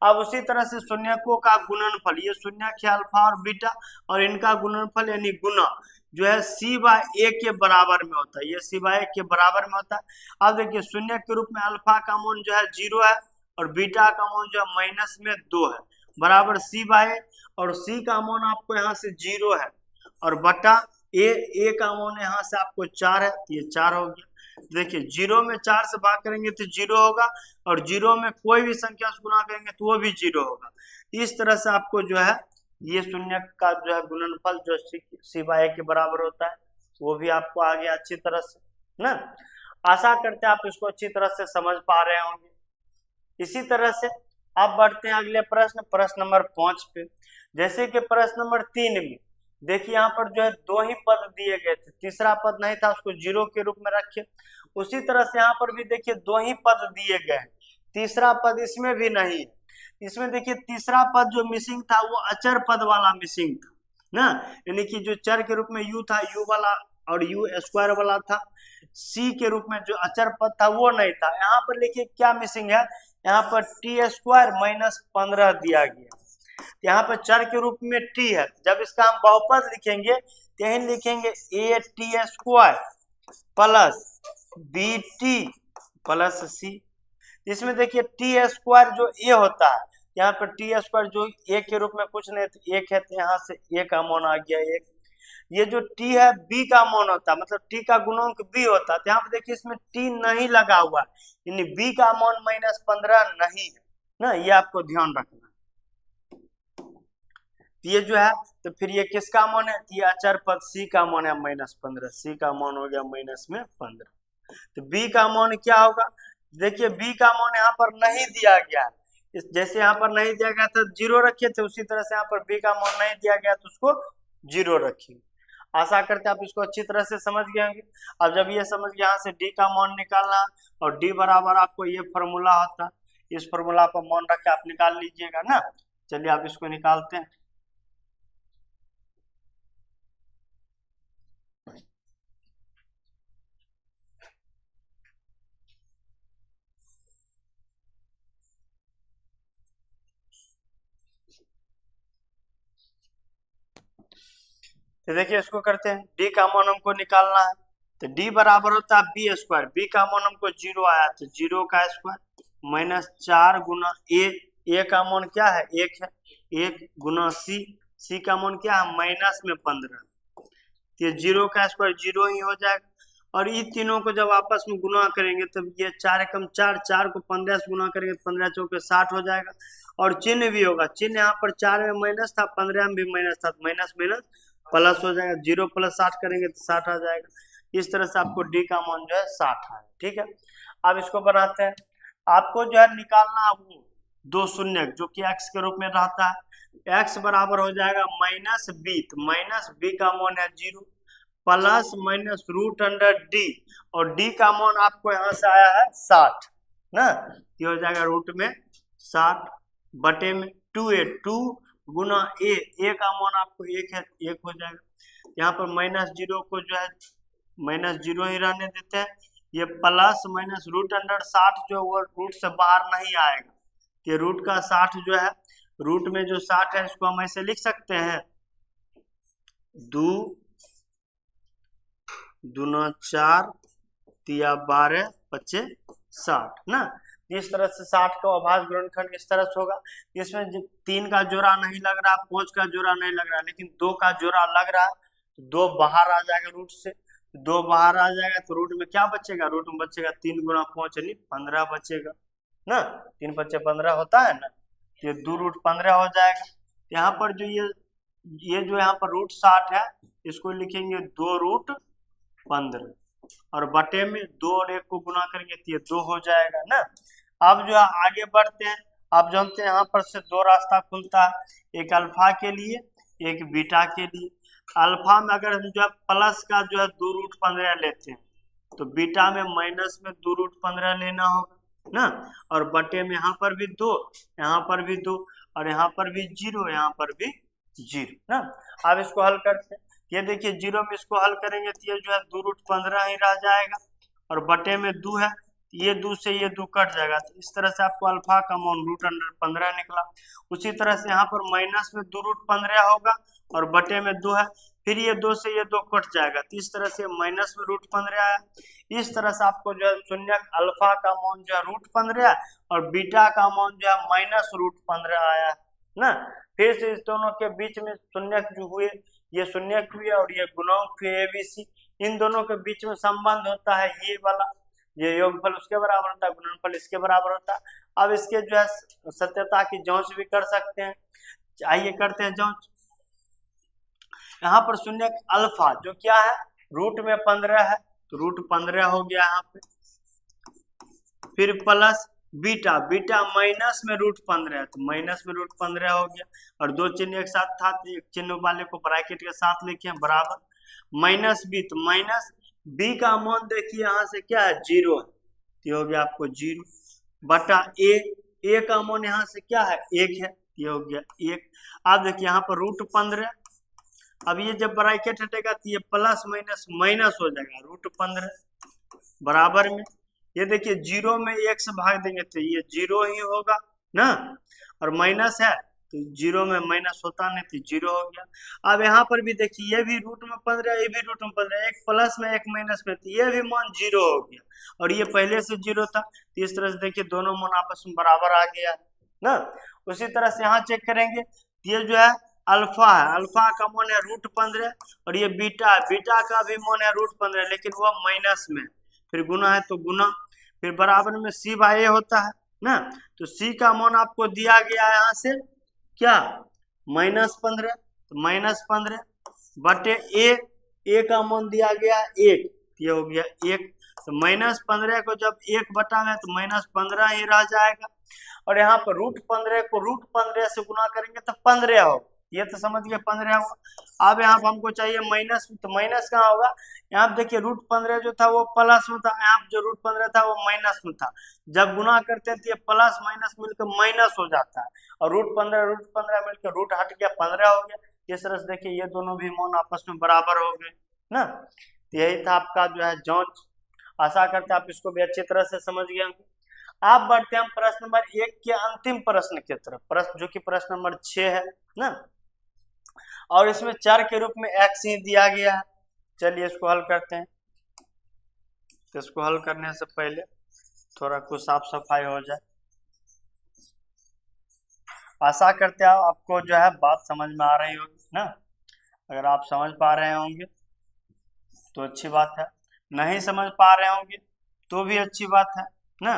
अब उसी तरह से शून्यकों का गुणनफल, ये शून्यक है अल्फा और बीटा, और इनका गुणनफल यानी गुना जो है c बाय a के बराबर में होता है, ये c बाय a के बराबर में होता है। अब देखिए शून्य के रूप में अल्फा का मान जो है 0 है और बीटा का मान जो है -2 है, बराबर c बाय a, और c का मान आपको यहाँ से 0 है और बटा a का मान यहाँ से आपको 4 है, ये 4 हो गया। देखिए 0 में 4 से भाग करेंगे तो 0 होगा, और 0 में कोई भी संख्या से गुना करेंगे तो वो भी 0 होगा। इस तरह से आपको जो है ये शून्य का जो है गुणनफल जो c बाय a के बराबर होता है वो भी आपको आ गया अच्छी तरह से ना। आशा करते हैं आप इसको अच्छी तरह से समझ पा रहे होंगे। इसी तरह से आप बढ़ते हैं अगले प्रश्न, प्रश्न नंबर 5 पे। जैसे कि प्रश्न नंबर 3 में देखिए यहाँ पर जो है 2 ही पद दिए गए थे, तीसरा पद नहीं था, उसको 0 के रूप में रखे। उसी तरह से यहाँ पर भी देखिए 2 ही पद दिए गए, तीसरा पद इसमें भी नहीं है। इसमें देखिए तीसरा पद जो मिसिंग था वो अचर पद वाला मिसिंग था ना, यानी कि जो चर के रूप में u था, u वाला और u स्क्वायर वाला था, c के रूप में जो अचर पद था वो नहीं था। यहाँ पर देखिए क्या मिसिंग है, यहाँ पर t स्क्वायर -15 दिया गया, यहाँ पर चर के रूप में t है, जब इसका हम बहुपद लिखेंगे तो यही लिखेंगे a t² plus bt plus c। इसमें देखिए t² जो a होता है, यहाँ पर t² जो a के रूप में कुछ नहीं तो 1 है, तो यहाँ से a का मान आ गया 1। ये जो t है b का मान होता है, मतलब t का गुणांक b होता है, तो यहाँ पर देखिए इसमें t नहीं लगा हुआ, यानी b का मान -15 नहीं है ना, ये आपको ध्यान रखना। ये जो है तो फिर ये किसका मान है, ये अचर पद c का मान है -15, c का मान हो गया -15। तो b का मान क्या होगा, देखिए b का मान यहाँ पर नहीं दिया गया है, जैसे यहाँ पर नहीं दिया गया था 0 रखे थे, उसी तरह से यहाँ पर b का मान नहीं दिया गया तो उसको 0 रखिए। आशा करते हैं आप इसको अच्छी तरह से समझ गए होंगे। अब जब ये समझ गए यहाँ से d का मान निकालना, और d बराबर आपको ये फॉर्मूला होता, इस फॉर्मूला पर मान रख के आप निकाल लीजिएगा ना। चलिए आप इसको निकालते हैं। तो देखिए इसको करते हैं, d का मान हमको निकालना है, तो d बराबर होता है b², b का मान हमको 0 आया तो 0 का स्क्वायर -4 गुना a का मान क्या है 1 है, 1 गुना c का मान क्या है -15, तो ये 0 का स्क्वायर 0 ही हो जाएगा। और ये तीनों को जब आपस में गुना करेंगे तब ये 4 एकम 4, 4 को 15 से गुना करेंगे तो 15 चौके 60 हो जाएगा, और चिन्ह भी होगा, चिन्ह यहाँ पर 4 में माइनस था, 15 में भी माइनस था, माइनस माइनस प्लस हो जाएगा, 0 + 60 करेंगे तो 60 आ जाएगा। इस तरह से आपको d का मान जो है 60 है, ठीक है। अब इसको बनाते हैं, आपको जो है निकालना वो 2 शून्य जो कि x के रूप में रहता है, x बराबर हो जाएगा -b, तो -b का मान है 0 प्लस -√d, और d का मान आपको यहाँ से आया है 60 ना, ये हो जाएगा √60 बटे में 2a, 2 गुना a का मान आपको 1 है, 1 हो जाएगा। यहाँ पर -0 को जो है -0 ही रहने देते हैं, ये प्लस -√60 जो वो रूट से बाहर नहीं आएगा, ये रूट का 60 जो है, रूट में जो 60 है इसको हम ऐसे लिख सकते हैं 2 दूना 4 या 12 25 60 ना। इस तरह से 60 का अभाज्य गुणनखंड इस तरह से होगा। इसमें 3 का जोड़ा नहीं लग रहा, 5 का जोड़ा नहीं लग रहा, लेकिन 2 का जोड़ा लग रहा है, तो 2 बाहर आ जाएगा रूट से, 2 बाहर आ जाएगा तो रूट में क्या बचेगा, रूट में बचेगा 3 गुणा 5 यानी 15 बचेगा ना। 3 5 15 होता है ना, ये 2 रूट 15 हो जाएगा। यहाँ पर जो ये जो यहाँ पर रूट 60 है, इसको लिखेंगे 2 रूट 15 और बटे में 2 और 1 को गुना करेंगे तो ये 2 हो जाएगा ना। अब जो है आगे बढ़ते हैं। आप जानते हैं यहाँ पर से 2 रास्ता खुलता है, एक अल्फा के लिए एक बीटा के लिए। अल्फा में अगर हम जो है प्लस का जो है 2 रूट 15 लेते हैं, तो बीटा में माइनस में 2 रूट 15 लेना होगा ना। और बटे में यहाँ पर भी 2, यहाँ पर भी 2 और यहाँ पर भी 0, यहाँ पर भी 0 ना। अब इसको हल करते हैं। ये देखिए 0 में इसको हल करेंगे तो ये जो है 2 रूट 15 ही रह जाएगा और बटे में 2 है, ये 2 से ये 2 कट जाएगा। तो इस तरह से आपको अल्फा का मान रूट अंडर 15 निकला। उसी तरह से यहाँ पर माइनस में 2 रूट 15 होगा और बटे में 2 है, फिर ये 2 से ये 2 कट जाएगा, तो इस तरह से माइनस में रूट 15 आया। इस तरह से आपको जो है शून्य अल्फा का मान जो है रूट 15 और बीटा का मान जो है माइनस रूट 15 आया ना। फिर से इस दोनों के बीच में शून्य जो हुए, ये शून्य हुए और ये गुणक हुए ABC, इन दोनों के बीच में संबंध होता है ये वाला, ये योगफल उसके बराबर होता है, गुणनफल इसके बराबर होता है। अब इसके जो है सत्यता की जांच भी कर सकते हैं, आइए करते हैं जांच। यहाँ पर शून्य अल्फा जो क्या है, रूट में 15 है, तो रूट 15 हो गया यहाँ पे। फिर प्लस बीटा, बीटा माइनस में रूट 15 है, तो माइनस में रूट 15 हो गया। और 2 चिन्ह एक साथ था, तो एक चिन्ह वाले को ब्रैकेट के साथ लिखे बराबर माइनस बी, तो माइनस बी का मान देखिए यहाँ से क्या है 0 है, तो हो गया आपको 0 बटा ए का मान यहाँ से क्या है 1 है, ये हो गया 1। अब देखिए यहाँ पर रूट 15, अब ये जब ब्रैकेट हटेगा तो ये प्लस माइनस माइनस हो जाएगा, रूट 15 बराबर में ये देखिए 0 में 1 से भाग देंगे तो ये 0 ही होगा ना, और माइनस है तो 0 में माइनस होता नहीं तो 0 हो गया। अब यहाँ पर भी देखिए ये भी रूट में 15, ये भी रूट में 15, एक प्लस में एक माइनस में, तो ये भी मान 0 हो गया और ये पहले से 0 था, तो इस तरह से देखिए दोनों मान आपस में बराबर आ गया ना। उसी तरह से यहाँ चेक करेंगे, ये जो है अल्फा है, अल्फा का मान है रूट 15 और ये बीटा है, बीटा का भी मान है रूट 15 लेकिन वह माइनस में, फिर गुना है तो गुना, फिर बराबर में सी बाय ए होता है ना। तो सी का मान आपको दिया गया है यहाँ से क्या -15, तो -15 बटे ए का मान दिया गया 1, ये हो गया 1, तो -15 को जब 1 बटा में तो -15 ही रह जाएगा। और यहाँ पर रूट 15 को रूट 15 से गुना करेंगे तो 15 होगा, ये तो समझ गए 15 होगा। अब यहाँ पर हमको चाहिए माइनस, तो माइनस कहाँ होगा, यहाँ पे देखिए रूट 15 जो था वो प्लस में था, यहाँ पे जो रूट 15 था वो माइनस में था, जब गुना करते हैं तो ये प्लस माइनस मिलकर माइनस हो जाता है और रूट 15 मिलकर रूट हट गया 15 हो गया। इस तरह से देखिए ये दोनों भी मान आपस में बराबर हो गए ना। तो यही था आपका जो है जांच। आशा करते हैं आप इसको भी अच्छी तरह से समझ गए होंगे। आप बढ़ते हैं हम प्रश्न नंबर 1 के अंतिम प्रश्न की तरफ, प्रश्न जो कि प्रश्न नंबर 6 है ना, और इसमें चर के रूप में x ही दिया गया है। चलिए इसको हल करते हैं। तो इसको हल करने से पहले थोड़ा कुछ साफ सफाई हो जाए। आशा करते हैं आपको जो है बात समझ में आ रही होगी ना। अगर आप समझ पा रहे होंगे तो अच्छी बात है, नहीं समझ पा रहे होंगे तो भी अच्छी बात है ना,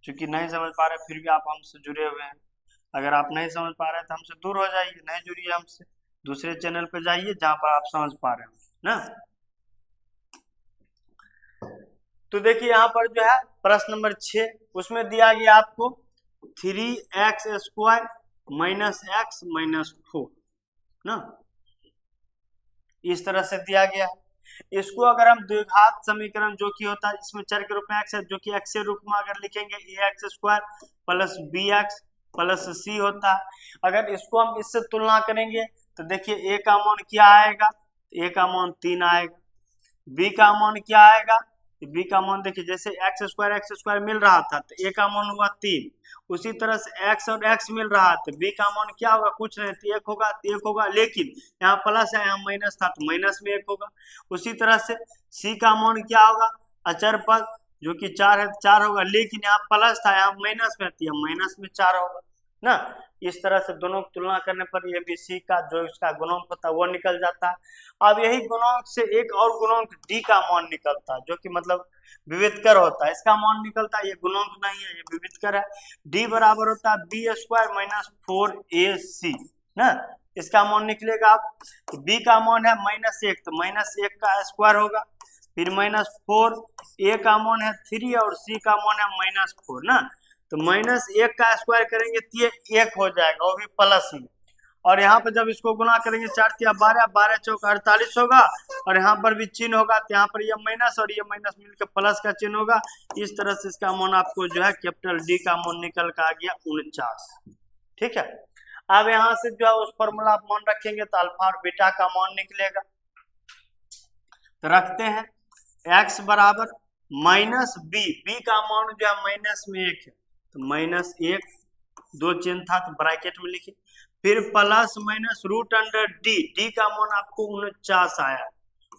क्योंकि नहीं समझ पा रहे फिर भी आप हमसे जुड़े हुए हैं। अगर आप नहीं समझ पा रहे तो हमसे दूर हो जाइए, नहीं जुड़िए हमसे, दूसरे चैनल पे जाइए जहां पर आप समझ पा रहे हो ना। तो देखिए यहाँ पर जो है प्रश्न नंबर 6, उसमें दिया गया आपको 3x² - x - 4 ना, इस तरह से दिया गया। इसको अगर हम द्विघात समीकरण जो कि होता है इसमें चर के रूप में x है, जो कि x के रूप में अगर लिखेंगे ax² + bx + c होता है। अगर इसको हम इससे तुलना करेंगे तो देखिए a का मान क्या आएगा, a का मान 3 आएगा, b का मान क्या आएगा, b का मान देखिए जैसे x² मिल रहा था तो a का मान हुआ 3, उसी तरह से x और x मिल रहा तो b का मान क्या होगा, कुछ नहीं तो 1 होगा, तो 1 होगा, लेकिन यहाँ प्लस है यहाँ माइनस था तो माइनस में 1 होगा। उसी तरह से c का मान क्या होगा, अचर पद जो कि 4 है 4 होगा, लेकिन यहाँ प्लस था यहाँ माइनस में थी, माइनस में 4 होगा ना। इस तरह से दोनों की तुलना करने पर ए बी सी का जो इसका गुणनफल होता है वो निकल जाता है। अब यही गुणक से एक और गुणक डी का मान निकलता है, जो कि मतलब विविधकर होता है, इसका मान निकलता है, ये गुणक नहीं है, ये विविधकर है। डी बराबर होता है बी स्क्वायर माइनस 4ac ना, इसका मान निकलेगा। आप बी का मान है -1, तो -1 का स्क्वायर होगा, फिर -4, ए का मान है 3 और सी का मान है -4 ना, तो -1 का स्क्वायर करेंगे तो ये 1 हो जाएगा, वो भी प्लस में। और यहाँ पर जब इसको गुना करेंगे 4 तिया 12, 12 चौका 48 होगा, और यहाँ पर भी चिन्ह होगा, तो यहाँ पर ये माइनस और ये माइनस मिलकर प्लस का चिन्ह होगा। इस तरह से इसका मान आपको जो है कैपिटल डी का मान निकल कर आ गया 49। ठीक है, अब यहाँ से जो है उस फॉर्मूला आप मान रखेंगे तो अल्फा और बीटा का मान निकलेगा। तो रखते हैं x बराबर माइनस बी, बी का मान जो है -1 है, तो -1, 2 चिन्ह था तो ब्रैकेट में लिखिए, फिर plus minus root under D, D का मान आपको 49 आया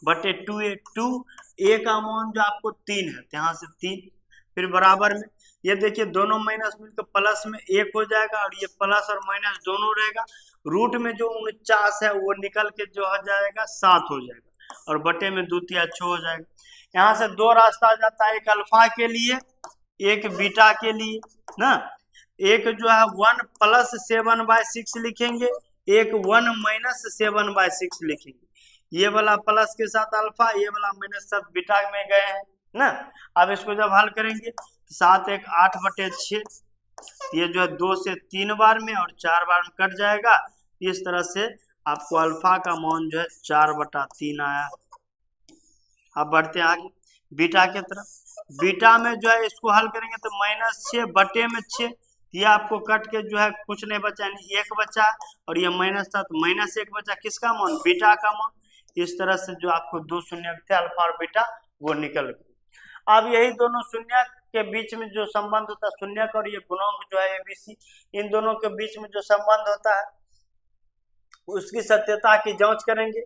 बटे 2a, 2a का मान जो आपको 3 है, यहाँ से 3, फिर बराबर में ये देखिए दोनों माइनस मिलकर प्लस में 1 हो जाएगा, और ये प्लस और माइनस दोनों रहेगा, रूट में जो 49 है वो निकल के जो हो जाएगा 7 हो जाएगा, और बटे में 2 तिया 6 हो जाएगा। यहाँ से 2 रास्ता आ जाता है, एक अल्फा के लिए एक बीटा के लिए ना, एक जो है 1 + 7/6 लिखेंगे, एक 1 - 7/6 लिखेंगे, ये वाला प्लस के साथ अल्फा, ये वाला माइनस सब बीटा में गए हैं ना। अब इसको जब हल करेंगे 7 × 1 = 8/6, ये जो है 2 से 3 बार में और 4 बार में कट जाएगा। इस तरह से आपको अल्फा का मान जो है 4/3 आया। अब बढ़ते हैं आगे बीटा की तरफ। बीटा में जो है इसको हल करेंगे तो -6 बटे में 6, ये आपको कट के जो है कुछ नहीं बचा, यानी 1 बचा, और ये माइनस था तो -1 बचा, किसका मान, बीटा का मान। इस तरह से जो आपको 2 शून्य थे अल्फा और बीटा वो निकल गए। अब यही दोनों शून्य के बीच में जो संबंध होता है, शून्यक और ये गुणक जो है एबीसी, इन दोनों के बीच में जो संबंध होता है उसकी सत्यता की जांच करेंगे।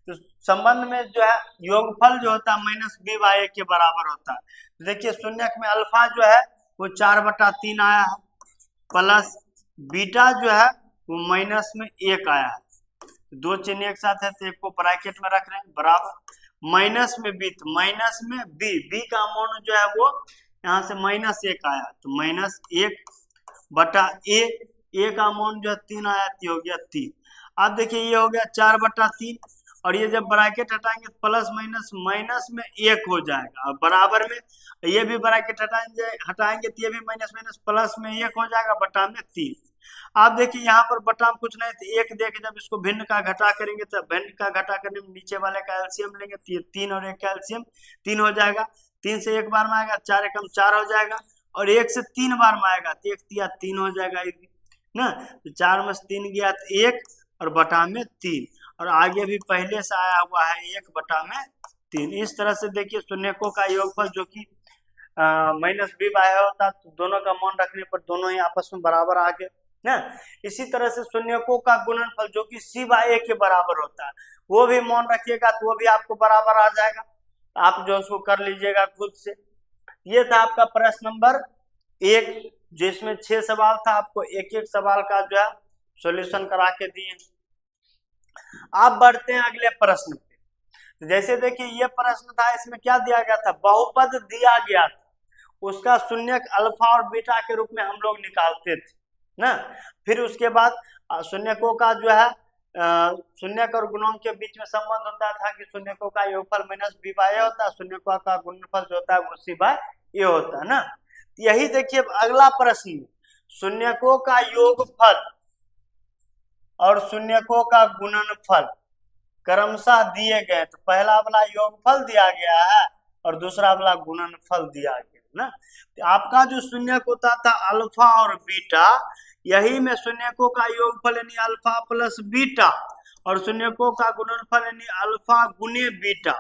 तो संबंध में जो है योगफल जो होता है -b/a के बराबर होता है। तो देखिए शून्यक में अल्फा जो है वो 4/3 आया है, प्लस बीटा जो है वो -1 आया है, दो चिन्ह एक साथ है तो एक को ब्रैकेट में रख रहे हैं, बराबर माइनस में बी, तो माइनस में बी, बी का मान जो है वो यहाँ से -1 आया, तो -1/a, ए का मान जो है 3 आया, तो हो गया 3। अब देखिए ये हो गया 4/3, और ये जब ब्रैकेट हटाएंगे तो प्लस माइनस माइनस में 1 हो जाएगा, और बराबर में ये भी ब्रैकेट हटाएंगे तो ये भी माइनस माइनस प्लस में 1 हो जाएगा, बटा में 3। आप देखिए यहाँ पर बटा में कुछ नहीं तो 1 देके जब इसको भिन्न का घटा करेंगे तो भिन्न का घटा करने में नीचे वाले का एलसीएम लेंगे तो ये 3 और 1 का एलसीएम 3 हो जाएगा, 3 से 1 बार में आएगा, 4 एकम 4 हो जाएगा, और 1 से 3 बार में आएगा तो 1 तिया 3 हो जाएगा ना, तो 4 में से 3 गया तो 1 और बटा में 3, और आगे भी पहले से आया हुआ है 1/3। इस तरह से देखिए शून्यकों का योगफल जो कि -b/a होता है, तो दोनों का मान रखने पर दोनों ही आपस में बराबर आ गए ना। इसी तरह से शून्यकों का गुणनफल जो कि c/a के बराबर होता है, वो भी मान रखिएगा तो वो भी आपको बराबर आ जाएगा, आप जो उसको कर लीजिएगा खुद से। ये था आपका प्रश्न नंबर 1, जिसमें 6 सवाल था, आपको एक एक सवाल का जो है सॉल्यूशन करा के दिए। आप बढ़ते हैं अगले प्रश्न पे। जैसे देखिए ये प्रश्न था, इसमें क्या दिया गया था, बहुपद दिया गया था, उसका शून्यक अल्फा और बीटा के रूप में हम लोग निकालते थे ना। फिर उसके बाद शून्यकों का जो है शून्यक और गुणक के बीच में संबंध होता था कि शून्यकों का योगफल -b/a होता है, शून्यकों का गुणनफल जो होता है वो c/a होता है ना। यही देखिए अगला प्रश्न, शून्यकों का योगफल और शून्यकों का गुणनफल क्रमशः दिए गए, तो पहला वाला योगफल दिया गया है और दूसरा वाला गुणनफल दिया गया ना। तो आपका जो शून्यक होता था अल्फा और बीटा, यही में शून्यकों का योगफल यानी अल्फा प्लस बीटा, और शून्यकों का गुणनफल यानी अल्फा गुने बीटा,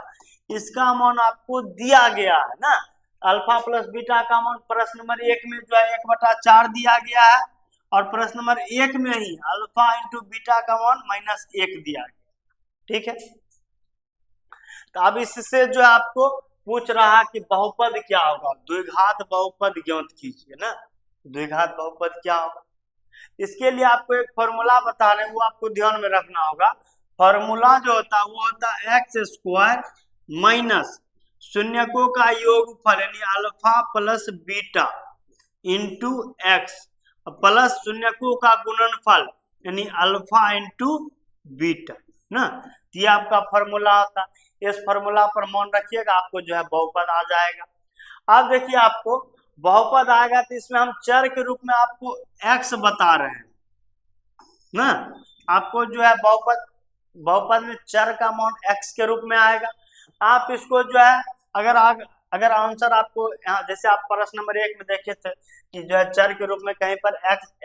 इसका मान आपको दिया गया है ना। अल्फा प्लस बीटा का मान प्रश्न नंबर 1 में जो है 1/4 दिया गया है, और प्रश्न नंबर 1 में ही अल्फा इंटू बीटा का मान -1 दिया गया, ठीक है। तो अब इससे जो है आपको पूछ रहा कि बहुपद क्या होगा, द्विघात बहुपद ज्ञात कीजिए ना, द्विघात बहुपद क्या होगा। इसके लिए आपको एक फॉर्मूला बता रहे हैं, वो आपको ध्यान में रखना होगा। फॉर्मूला जो होता है वो होता है एक्स स्क्वायर माइनस शून्यकों का योगफल यानी alpha plus beta into x plus शून्यकों का गुणनफल यानी अल्फा इंटू बीटा ना। ये आपका फॉर्मूला होता है। इस फॉर्मूला पर मान रखिएगा, आपको जो है बहुपद आ जाएगा। अब देखिए आपको बहुपद आएगा तो इसमें हम चर के रूप में आपको एक्स बता रहे हैं ना। आपको जो है बहुपद में चर का मान एक्स के रूप में आएगा। आप इसको जो है अगर आंसर आपको यहाँ जैसे आप प्रश्न नंबर 1 में देखे थे कि जो है चर के रूप में कहीं पर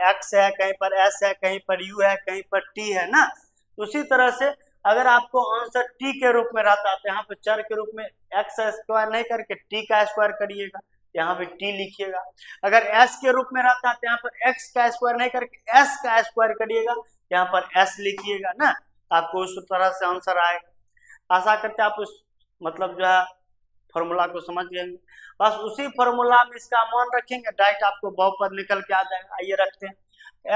एक्स है, कहीं पर एस है, कहीं पर यू है, कहीं पर टी है ना। उसी तरह से अगर आपको आंसर टी के रूप में रहता है तो यहाँ पे चर के रूप में एक्स स्क्वायर नहीं करके टी का स्क्वायर करिएगा, यहाँ पे टी लिखिएगा। अगर एस के रूप में रहता है तो यहाँ पर एक्स का स्क्वायर नहीं करके एस का स्क्वायर करिएगा, यहाँ पर एस लिखिएगा ना। आपको उस तरह से आंसर आएगा। आशा करते आप उस मतलब जो है फॉर्मूला को समझ गए। बस उसी फॉर्मूला में इसका मान रखेंगे, डायरेक्ट आपको बहुपद निकल के आ जाएगा। आइए रखते हैं,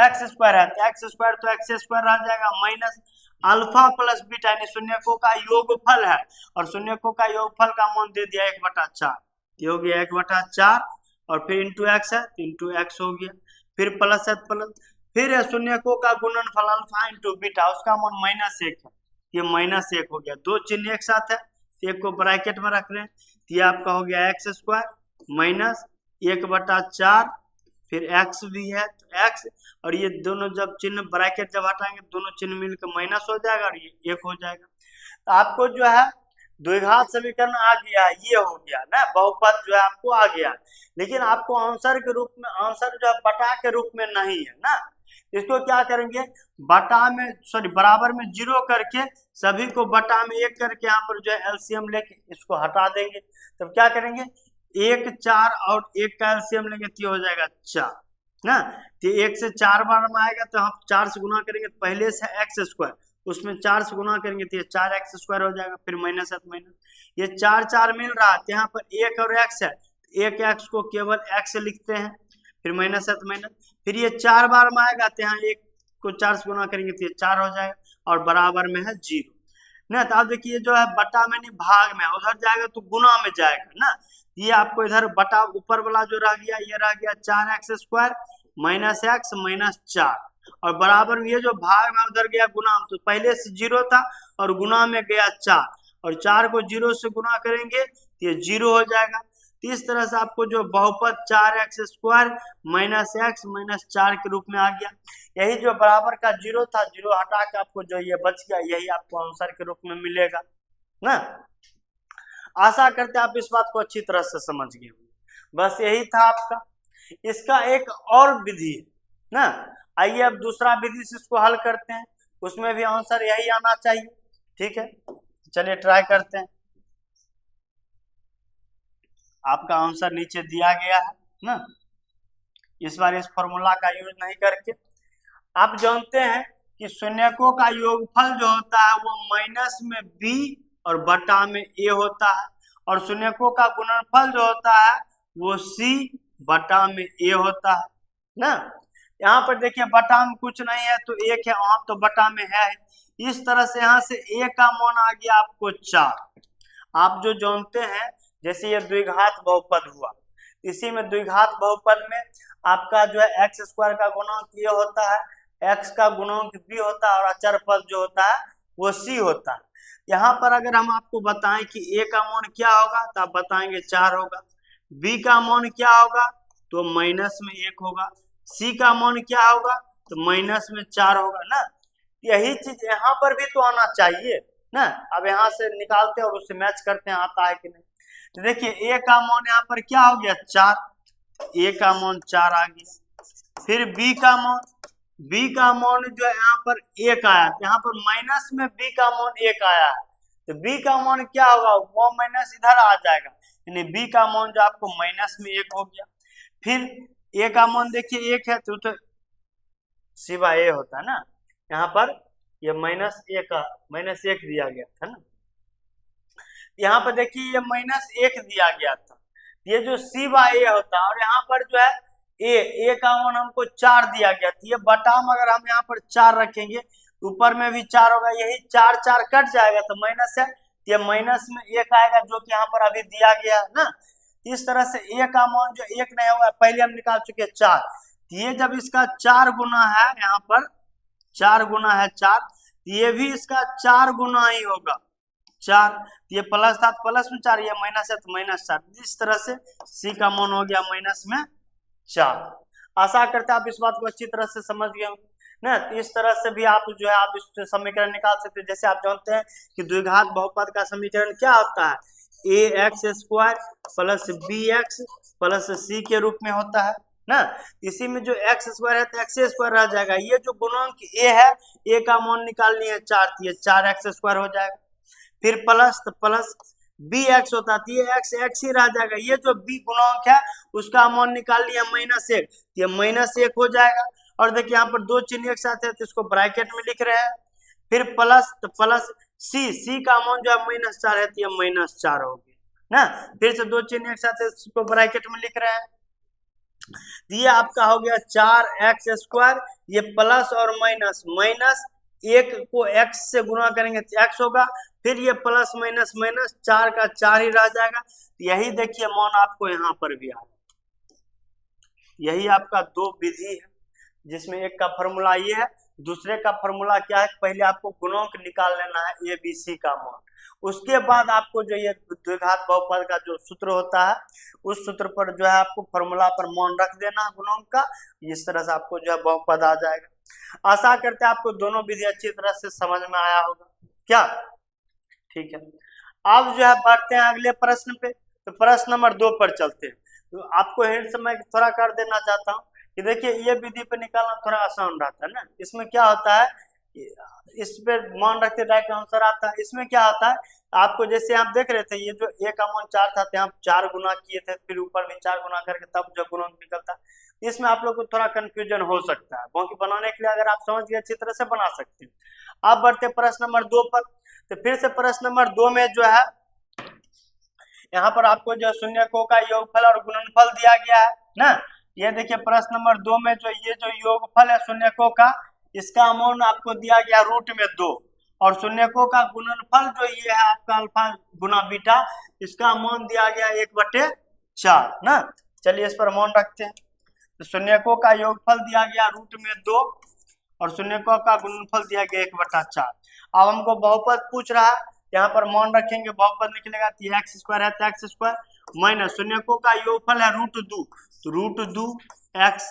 एक्स स्क्वायर है तो एक्स स्क्वायर तो एक्स स्क्वायर रह जाएगा माइनस अल्फा प्लस बीटा यानी शून्यकों का योगफल है, और शून्यकों का योगफल का मान दे दिया 1/4, ये हो गया 1/4, और फिर इंटू एक्स है तो इंटू एक्स हो गया, फिर प्लस है प्लस, फिर है शून्यकों का गुणनफल अल्फा इंटू बीटा, उसका मान -1 है, ये -1 हो गया। दो चिन्ह एक साथ है, एक को ब्रैकेट में रख रहे हैं, ये आपका हो गया एक्स स्क्वायर माइनस 1/4, फिर एक्स भी है तो एक्स, और ये दोनों जब चिन्ह ब्रैकेट जब हटाएंगे दोनों चिन्ह मिलकर माइनस हो जाएगा और ये 1 हो जाएगा। तो आपको जो है द्विघात समीकरण आ गया, ये हो गया ना, बहुपद जो है आपको आ गया। लेकिन आपको आंसर के रूप में, आंसर जो है बटा के रूप में नहीं है ना। इसको क्या करेंगे, बटा में सॉरी बराबर में 0 करके सभी को बटा में 1 करके यहाँ पर जो है एलसीएम लेके इसको हटा देंगे। तब क्या करेंगे, 1 4 और 1 का एलसीएम लेंगे तो हो जाएगा 4 ना। तो 1 से 4 बार में आएगा तो हम 4 से गुना करेंगे, पहले से एक्स स्क्वायर उसमें 4 से गुना करेंगे तो ये 4x स्क्वायर हो जाएगा, फिर माइनस है तो माइनस, ये 4 4 मिल रहा है, यहाँ पर 1 और x है, एक x को केवल x लिखते हैं, फिर माइनस है तो माइनस, फिर ये 4 बार में आएगा तो यहाँ 1 को 4 से गुना करेंगे तो ये 4 हो जाएगा, और बराबर में है 0 ना। तो आप देखिए जो है बटा में नहीं भाग में, उधर जाएगा तो गुना में जाएगा ना। ये आपको इधर बटा ऊपर वाला जो रह गया ये रह गया 4x square minus x minus 4, और बराबर में ये जो भाग में उधर गया गुना, तो पहले से 0 था और गुना में गया 4, और 4 को 0 से गुना करेंगे तो ये 0 हो जाएगा। तो इस तरह से आपको जो बहुपद 4x square minus x minus 4 के रूप में आ गया। यही जो बराबर का 0 था, 0 हटा के आपको जो ये बच गया, यही आपको आंसर के रूप में मिलेगा ना। आशा करते आप इस बात को अच्छी तरह से समझ गए। बस यही था आपका। इसका एक और विधि ना, आइए अब दूसरा विधि से इसको हल करते हैं, उसमें भी आंसर यही आना चाहिए। ठीक है, चलिए ट्राई करते हैं। आपका आंसर नीचे दिया गया है ना। इस बार इस फॉर्मूला का यूज नहीं करके, आप जानते हैं कि शून्यकों का योगफल जो होता है वो माइनस में b और बटा में a होता है, और शून्यकों का गुणनफल जो होता है वो c बटा में a होता है ना। यहाँ पर देखिए बटा में कुछ नहीं है तो 1 है, वहां तो बटा में है। इस तरह से यहाँ से a का मान आ गया आपको 4। आप जो जानते हैं जैसे ये द्विघात बहुपद हुआ, इसी में द्विघात बहुपद में आपका जो है एक्स स्क्वायर का गुणांक ये होता है, एक्स का गुणांक b होता है, और अचर पद जो होता है वो c होता है। यहाँ पर अगर हम आपको बताएं कि a का मान क्या होगा तो आप बताएंगे 4 होगा, b का मान क्या होगा तो माइनस में 1 होगा, c का मान क्या होगा तो माइनस में 4 होगा ना। यही चीज यहाँ पर भी तो आना चाहिए ना। अब यहाँ से निकालते हैं और उससे मैच करते हैं आता है कि नहीं। तो देखिए a का मान यहाँ पर क्या हो गया 4, a का मान 4 आ गया, फिर b का मान जो है यहाँ पर 1 आया, यहाँ पर माइनस में b का मान 1 आया है, तो b का मान क्या होगा वो माइनस इधर आ जाएगा, यानी b का मान जो आपको माइनस में 1 हो गया। फिर a का मान देखिए 1 है तो सिवा a होता है ना, यहाँ पर ये -1 दिया गया था ना। यहाँ पर देखिए ये -1 दिया गया था, ये जो c/a होता है, और यहाँ पर जो है a का मान हमको 4 दिया गया था, ये बटा में अगर हम यहाँ पर 4 रखेंगे, ऊपर में भी 4 होगा, यही 4 4 कट जाएगा तो माइनस है, ये माइनस में 1 आएगा जो कि यहाँ पर अभी दिया गया है ना। इस तरह से a का मान जो 1 नहीं होगा, पहले हम निकाल चुके 4, ये जब इसका 4 गुना है, यहाँ पर 4 गुना है 4, ये भी इसका 4 गुना ही होगा 4, ये प्लस था प्लस में 4, ये माइनस है तो -4, इस तरह से सी का मान हो गया -4। आशा करते हैं आप इस बात को अच्छी तरह से समझ गए होंगे ना। इस तरह से भी आप जो है आप इस समीकरण निकाल सकते हैं। जैसे आप जानते हैं कि द्विघात बहुपद का समीकरण क्या होता है, ax² plus bx plus c के रूप में होता है ना। इसी में जो x² है तो x² रह जाएगा, ये जो गुणांक a है, a का मान निकालनी है 4, ये 4x² हो जाएगा, फिर प्लस तो प्लस bx होता है, ये x ही रह जाएगा, ये जो b गुणांक है उसका मान निकाल लिया -1, ये -1 हो जाएगा। और देखिए यहाँ पर दो चिन्ह एक साथ है तो इसको ब्रैकेट में लिख रहे हैं, फिर प्लस तो प्लस c का मान जो है -4 है तो ये -4 हो गया ना। फिर से दो चिन्ह एक साथ है, इसको ब्रैकेट में लिख रहे हैं, ये आपका हो गया 4x², ये प्लस और माइनस, -1 को x से गुना करेंगे तो x होगा, फिर ये प्लस माइनस माइनस 4 का 4 ही रह जाएगा। यही देखिए मान आपको यहाँ पर भी आ, यही आपका दो विधि है, जिसमें एक का फॉर्मूला ये है, दूसरे का फॉर्मूला क्या है, पहले आपको गुणांक निकाल लेना है a b c का मान, उसके बाद आपको जो ये द्विघात बहुपद का जो सूत्र होता है उस सूत्र पर जो है आपको फॉर्मूला पर मान रख देना है गुणांक का, इस तरह से आपको जो है बहुपद आ जाएगा। आशा करते हैं आपको दोनों विधि अच्छी तरह से समझ में आया होगा क्या, ठीक है। अब जो है बढ़ते हैं अगले प्रश्न पे, तो प्रश्न नंबर 2 पर चलते हैं। तो आपको हिंट मैं थोड़ा कर देना चाहता हूँ कि देखिए ये विधि पे निकालना थोड़ा आसान रहता है ना। इसमें क्या होता है, इस पे मान रखते डायरेक्ट आंसर आता है। इसमें क्या होता है, आपको जैसे आप देख रहे थे ये जो a का मान 4 था, यहाँ 4 गुना किए थे, फिर ऊपर में 4 गुना करके तब जो गुणांक निकलता है, इसमें आप लोग को थोड़ा कंफ्यूजन हो सकता है, बाकी बनाने के लिए अगर आप समझ गए अच्छी तरह से बना सकते हैं। अब बढ़ते प्रश्न नंबर 2 पर, तो फिर से प्रश्न नंबर 2 में जो है यहाँ पर आपको जो शून्यकों का योगफल और गुणनफल दिया गया है ना। ये देखिए प्रश्न नंबर 2 में जो ये जो योगफल है शून्यकों का, इसका मान आपको दिया गया √2, और शून्यकों का गुणनफल जो ये है आपका अल्फा गुना बीटा, इसका मान दिया गया 1/4 ना। चलिए इस पर मान रखते हैं। तो शून्यकों का योगफल दिया गया √2 और शून्यकों का गुणनफल दिया गया 1/4। अब हमको बहुपद पूछ रहा है, यहाँ पर मान रखेंगे, बहुपद निकलेगा तो x² है तो x² माइनस शून्यकों का योगफल है √2, तो √2x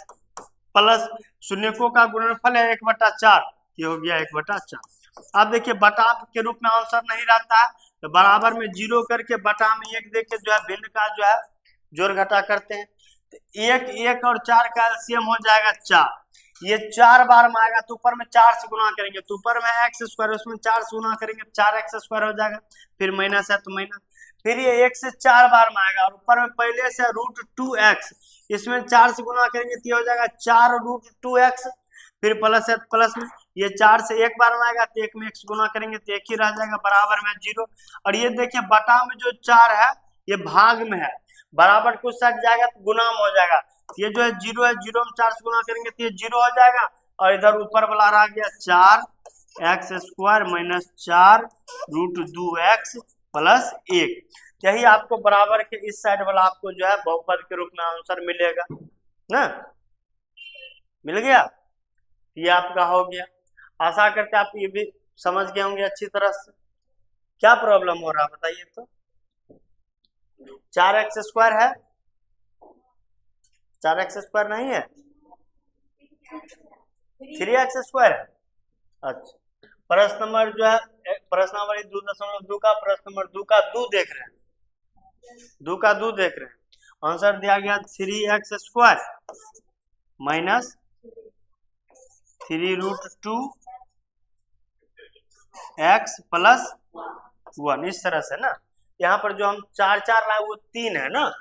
प्लस शून्यकों का गुणनफल है 1/4, ये हो गया 1/4। अब देखिए बटा के रूप में आंसर नहीं रहता है, तो बराबर में 0 करके बटा में 1 देके जो है भिन्न का जो है जोड़ घटा करते हैं, तो 1 और 4 का एलसीएम हो जाएगा 4, ये 4 बार में आएगा तो ऊपर में 4 से गुना करेंगे, तो ऊपर में x², उसमें 4 से गुना करेंगे 4x² हो जाएगा, फिर माइनस है तो माइनस, फिर ये 1 से 4 बार में आएगा, और ऊपर में पहले से √2x, इसमें 4 से गुना करेंगे तो ये हो जाएगा 4√2x, फिर प्लस है प्लस में ये 4 से 1 बार में आएगा तो 1 में 1 से गुना करेंगे तो 1 ही रह जाएगा, बराबर में 0। और ये देखिए बटा में जो 4 है ये भाग में है, बराबर कुछ साइड जाएगा तो गुना में हो जाएगा, ये जो है 0 है, 0 में 4 से गुना करेंगे तो ये 0 हो जाएगा, और इधर ऊपर वाला रह गया 4x² माइनस 4√2x प्लस 1। यही आपको बराबर के इस साइड वाला आपको जो है बहुपद के रूप में आंसर मिलेगा ना, मिल गया, ये आपका हो गया। आशा करते आप ये भी समझ गए होंगे अच्छी तरह से। क्या प्रॉब्लम हो रहा बताइए तो, 4x² है, 4x² नहीं है, 3x² है। अच्छा, प्रश्न नंबर जो है प्रश्न नंबर 2.2 का, प्रश्न नंबर 2 का 2 देख रहे हैं, 2 का 2 देख रहे हैं। आंसर दिया गया 3x² माइनस 3√2x प्लस 1, इस तरह से ना। यहाँ पर जो हम 4 लाए वो 3 है ना,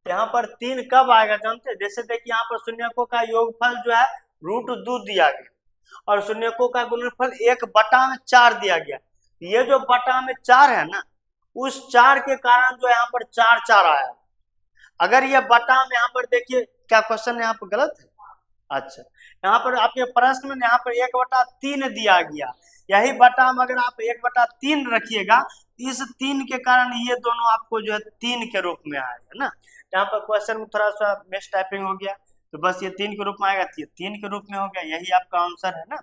यहाँ पर 3 कब आएगा जानते हैं, जैसे देखिए यहाँ पर शून्यकों का योगफल जो है √2 दिया गया और शून्यकों का गुणनफल 1/4 दिया गया, ये जो बटा में 4 है ना, उस 4 के कारण जो यहाँ पर 4 4 आया। अगर ये बटा में यहाँ पर देखिए क्या क्वेश्चन यहाँ पर गलत है। अच्छा, यहाँ पर आपके प्रश्न में यहाँ पर 1/3 दिया गया, यही बटा में अगर आप 1/3 रखिएगा, इस 3 के कारण ये दोनों आपको जो है 3 के रूप में आएगा ना। यहाँ पर क्वेश्चन में थोड़ा सा मिस टाइपिंग हो गया, तो बस ये 3 के रूप में आएगा, ये 3 के रूप में हो गया, यही आपका आंसर है ना।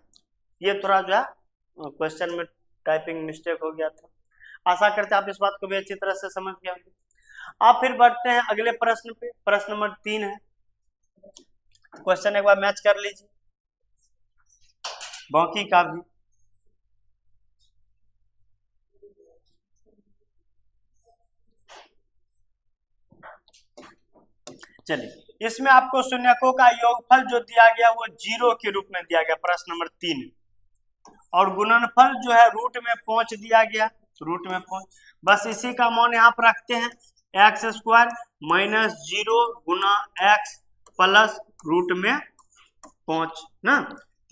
ये थोड़ा जो है क्वेश्चन में टाइपिंग मिस्टेक हो गया था। आशा करते हैं आप इस बात को भी अच्छी तरह से समझ गए होंगे। आप फिर बढ़ते हैं अगले प्रश्न पे। प्रश्न नंबर 3 है, क्वेश्चन एक बार मैच कर लीजिए बाकी का भी। चलिए, इसमें आपको शून्यकों का योगफल जो दिया गया वो 0 के रूप में दिया गया, प्रश्न नंबर 3। और गुणनफल जो है रूट में 5 दिया गया, रूट में 5। बस इसी का मान यहाँ पर रखते हैं, x² माइनस 0 गुना x प्लस रूट में 5 ना।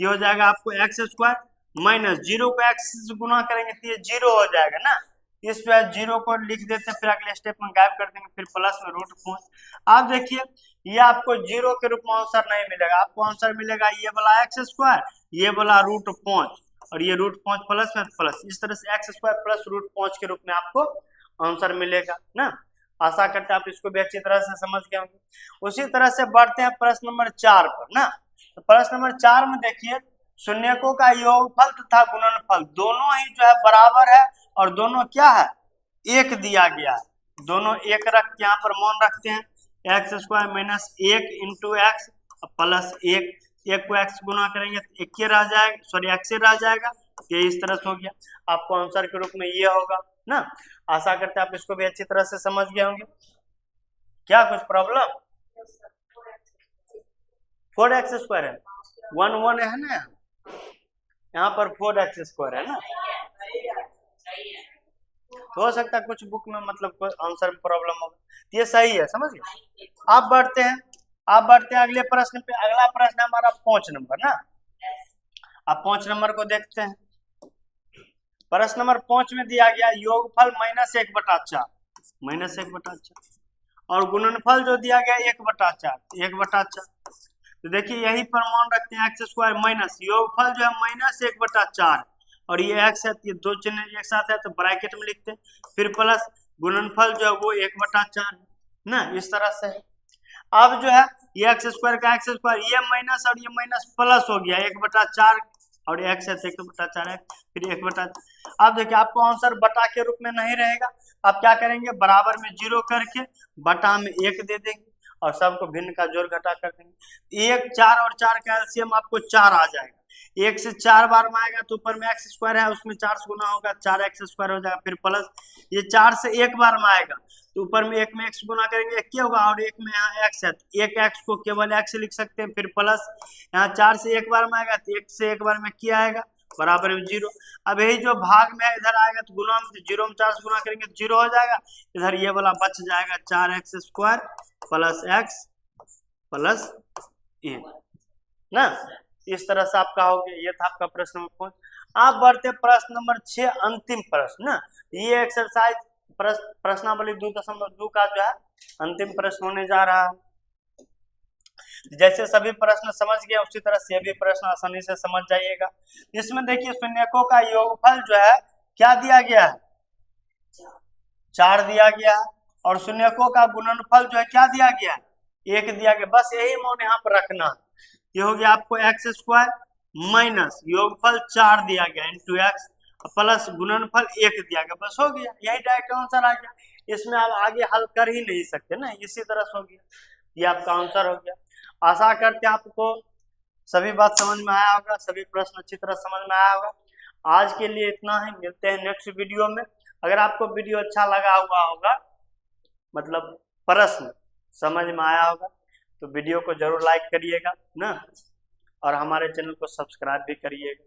ये हो जाएगा आपको x² माइनस 0 को x से गुना करेंगे तो ये 0 हो जाएगा ना। इस पे 0 को लिख देते हैं, फिर अगले स्टेप में गायब कर देंगे, फिर प्लस में रूट 5। आप देखिए ये आपको 0 के रूप में आंसर नहीं मिलेगा, आपको आंसर मिलेगा ये वाला x², ये वाला रूट 5 और ये रूट 5 प्लस में प्लस, इस तरह से x² प्लस रूट 5 के रूप में आपको आंसर मिलेगा ना। आशा करते हैं आप इसको भी अच्छी तरह से समझ गए होंगे। उसी तरह से बढ़ते हैं प्रश्न नंबर 4 पर ना। तो प्रश्न नंबर 4 में देखिए, शून्यकों का योगफल तथा गुणनफल दोनों ही जो है बराबर है और दोनों क्या है, 1 दिया गया है। दोनों 1 रख के यहाँ पर मान रखते हैं, x² minus 1 into x plus 1, 1 को x गुना करेंगे तो 1 रह जाएगा, सॉरी x रह जाएगा, ये इस तरह से हो गया। आपको आंसर के रूप में ये होगा ना। आशा करते हैं आप इसको भी अच्छी तरह से समझ गए होंगे। क्या कुछ प्रॉब्लम? 4x² है, 1 1 है ना, यहाँ पर 4x² है ना। हो सकता है कुछ बुक में मतलब कोई आंसर में प्रॉब्लम होगा, ये सही है, समझ गए। आप बढ़ते हैं अगले प्रश्न पे। अगला प्रश्न हमारा 5 नंबर ना। अब 5 नंबर को देखते हैं। प्रश्न नंबर 5 में दिया गया योगफल -1/4, -1/4 और गुणनफल जो दिया गया 1/4, 1/4। तो देखिए यही प्रमाण रखते हैं, x² माइनस योगफल जो है -1/4 और ये x है, ये दो चिन्ह एक साथ है तो ब्रैकेट में लिखते हैं, फिर प्लस गुणनफल जो है वो 1/4 ना, इस तरह से है। अब जो है ये x² का x², ये माइनस और ये माइनस प्लस हो गया, 1/4 और x है तो 1/4 है, फिर 1/4। अब देखिए आपको आंसर बटा के रूप में नहीं रहेगा, आप क्या करेंगे, बराबर में 0 करके बटा में 1 दे देंगे और सबको भिन्न का जोड़ घटा कर देंगे। 1 4 और 4 का एलसीएम आपको 4 आ जाएगा। 1 से 4 बार में आएगा तो ऊपर में x² है, उसमें 4 से गुना होगा, 4x² हो जाएगा, फिर प्लस ये 4 से 1 बार में आएगा तो ऊपर में 1 में x गुना करेंगे 1 क्या होगा, और 1 में यहाँ x है तो 1 x को केवल x लिख सकते हैं, फिर प्लस यहाँ 4 से 1 बार में आएगा तो 1 से 1 बार में क्या आएगा, बराबर में 0। अब यही जो भाग में है इधर आएगा तो गुना में 0 में 4 से गुना करेंगे तो 0 हो जाएगा, इधर ये वाला बच जाएगा 4x² प्लस x प्लस 1 ना। इस तरह से आपका हो गया। ये था आपका प्रश्न नंबर 5। आप बढ़ते प्रश्न नंबर 6, अंतिम प्रश्न ना। ये एक्सरसाइज प्रश्नावली 2.2 का जो है अंतिम प्रश्न होने जा रहा है। जैसे सभी प्रश्न समझ गए उसी तरह से भी प्रश्न आसानी से समझ जाइएगा। इसमें देखिए शून्यकों का योगफल जो है क्या दिया गया है, 4 दिया गया है और शून्यकों का गुणनफल जो है क्या दिया गया है, 1 दिया गया। बस यही मान यहाँ पर रखना। ये हो गया आपको x² माइनस योगफल 4 दिया गया इंटू x प्लस गुणनफल 1 दिया गया, बस हो गया, यही डायरेक्ट आंसर आ गया। इसमें आप आगे हल कर ही नहीं सकते ना, इसी तरह से हो गया, ये आपका आंसर हो गया। आशा करते हैं आपको सभी बात समझ में आया होगा, सभी प्रश्न अच्छी तरह समझ में आया होगा। आज के लिए इतना ही, मिलते हैं नेक्स्ट वीडियो में। अगर आपको वीडियो अच्छा लगा हुआ होगा, मतलब प्रश्न समझ में आया होगा, तो वीडियो को जरूर लाइक करिएगा ना, और हमारे चैनल को सब्सक्राइब भी करिएगा।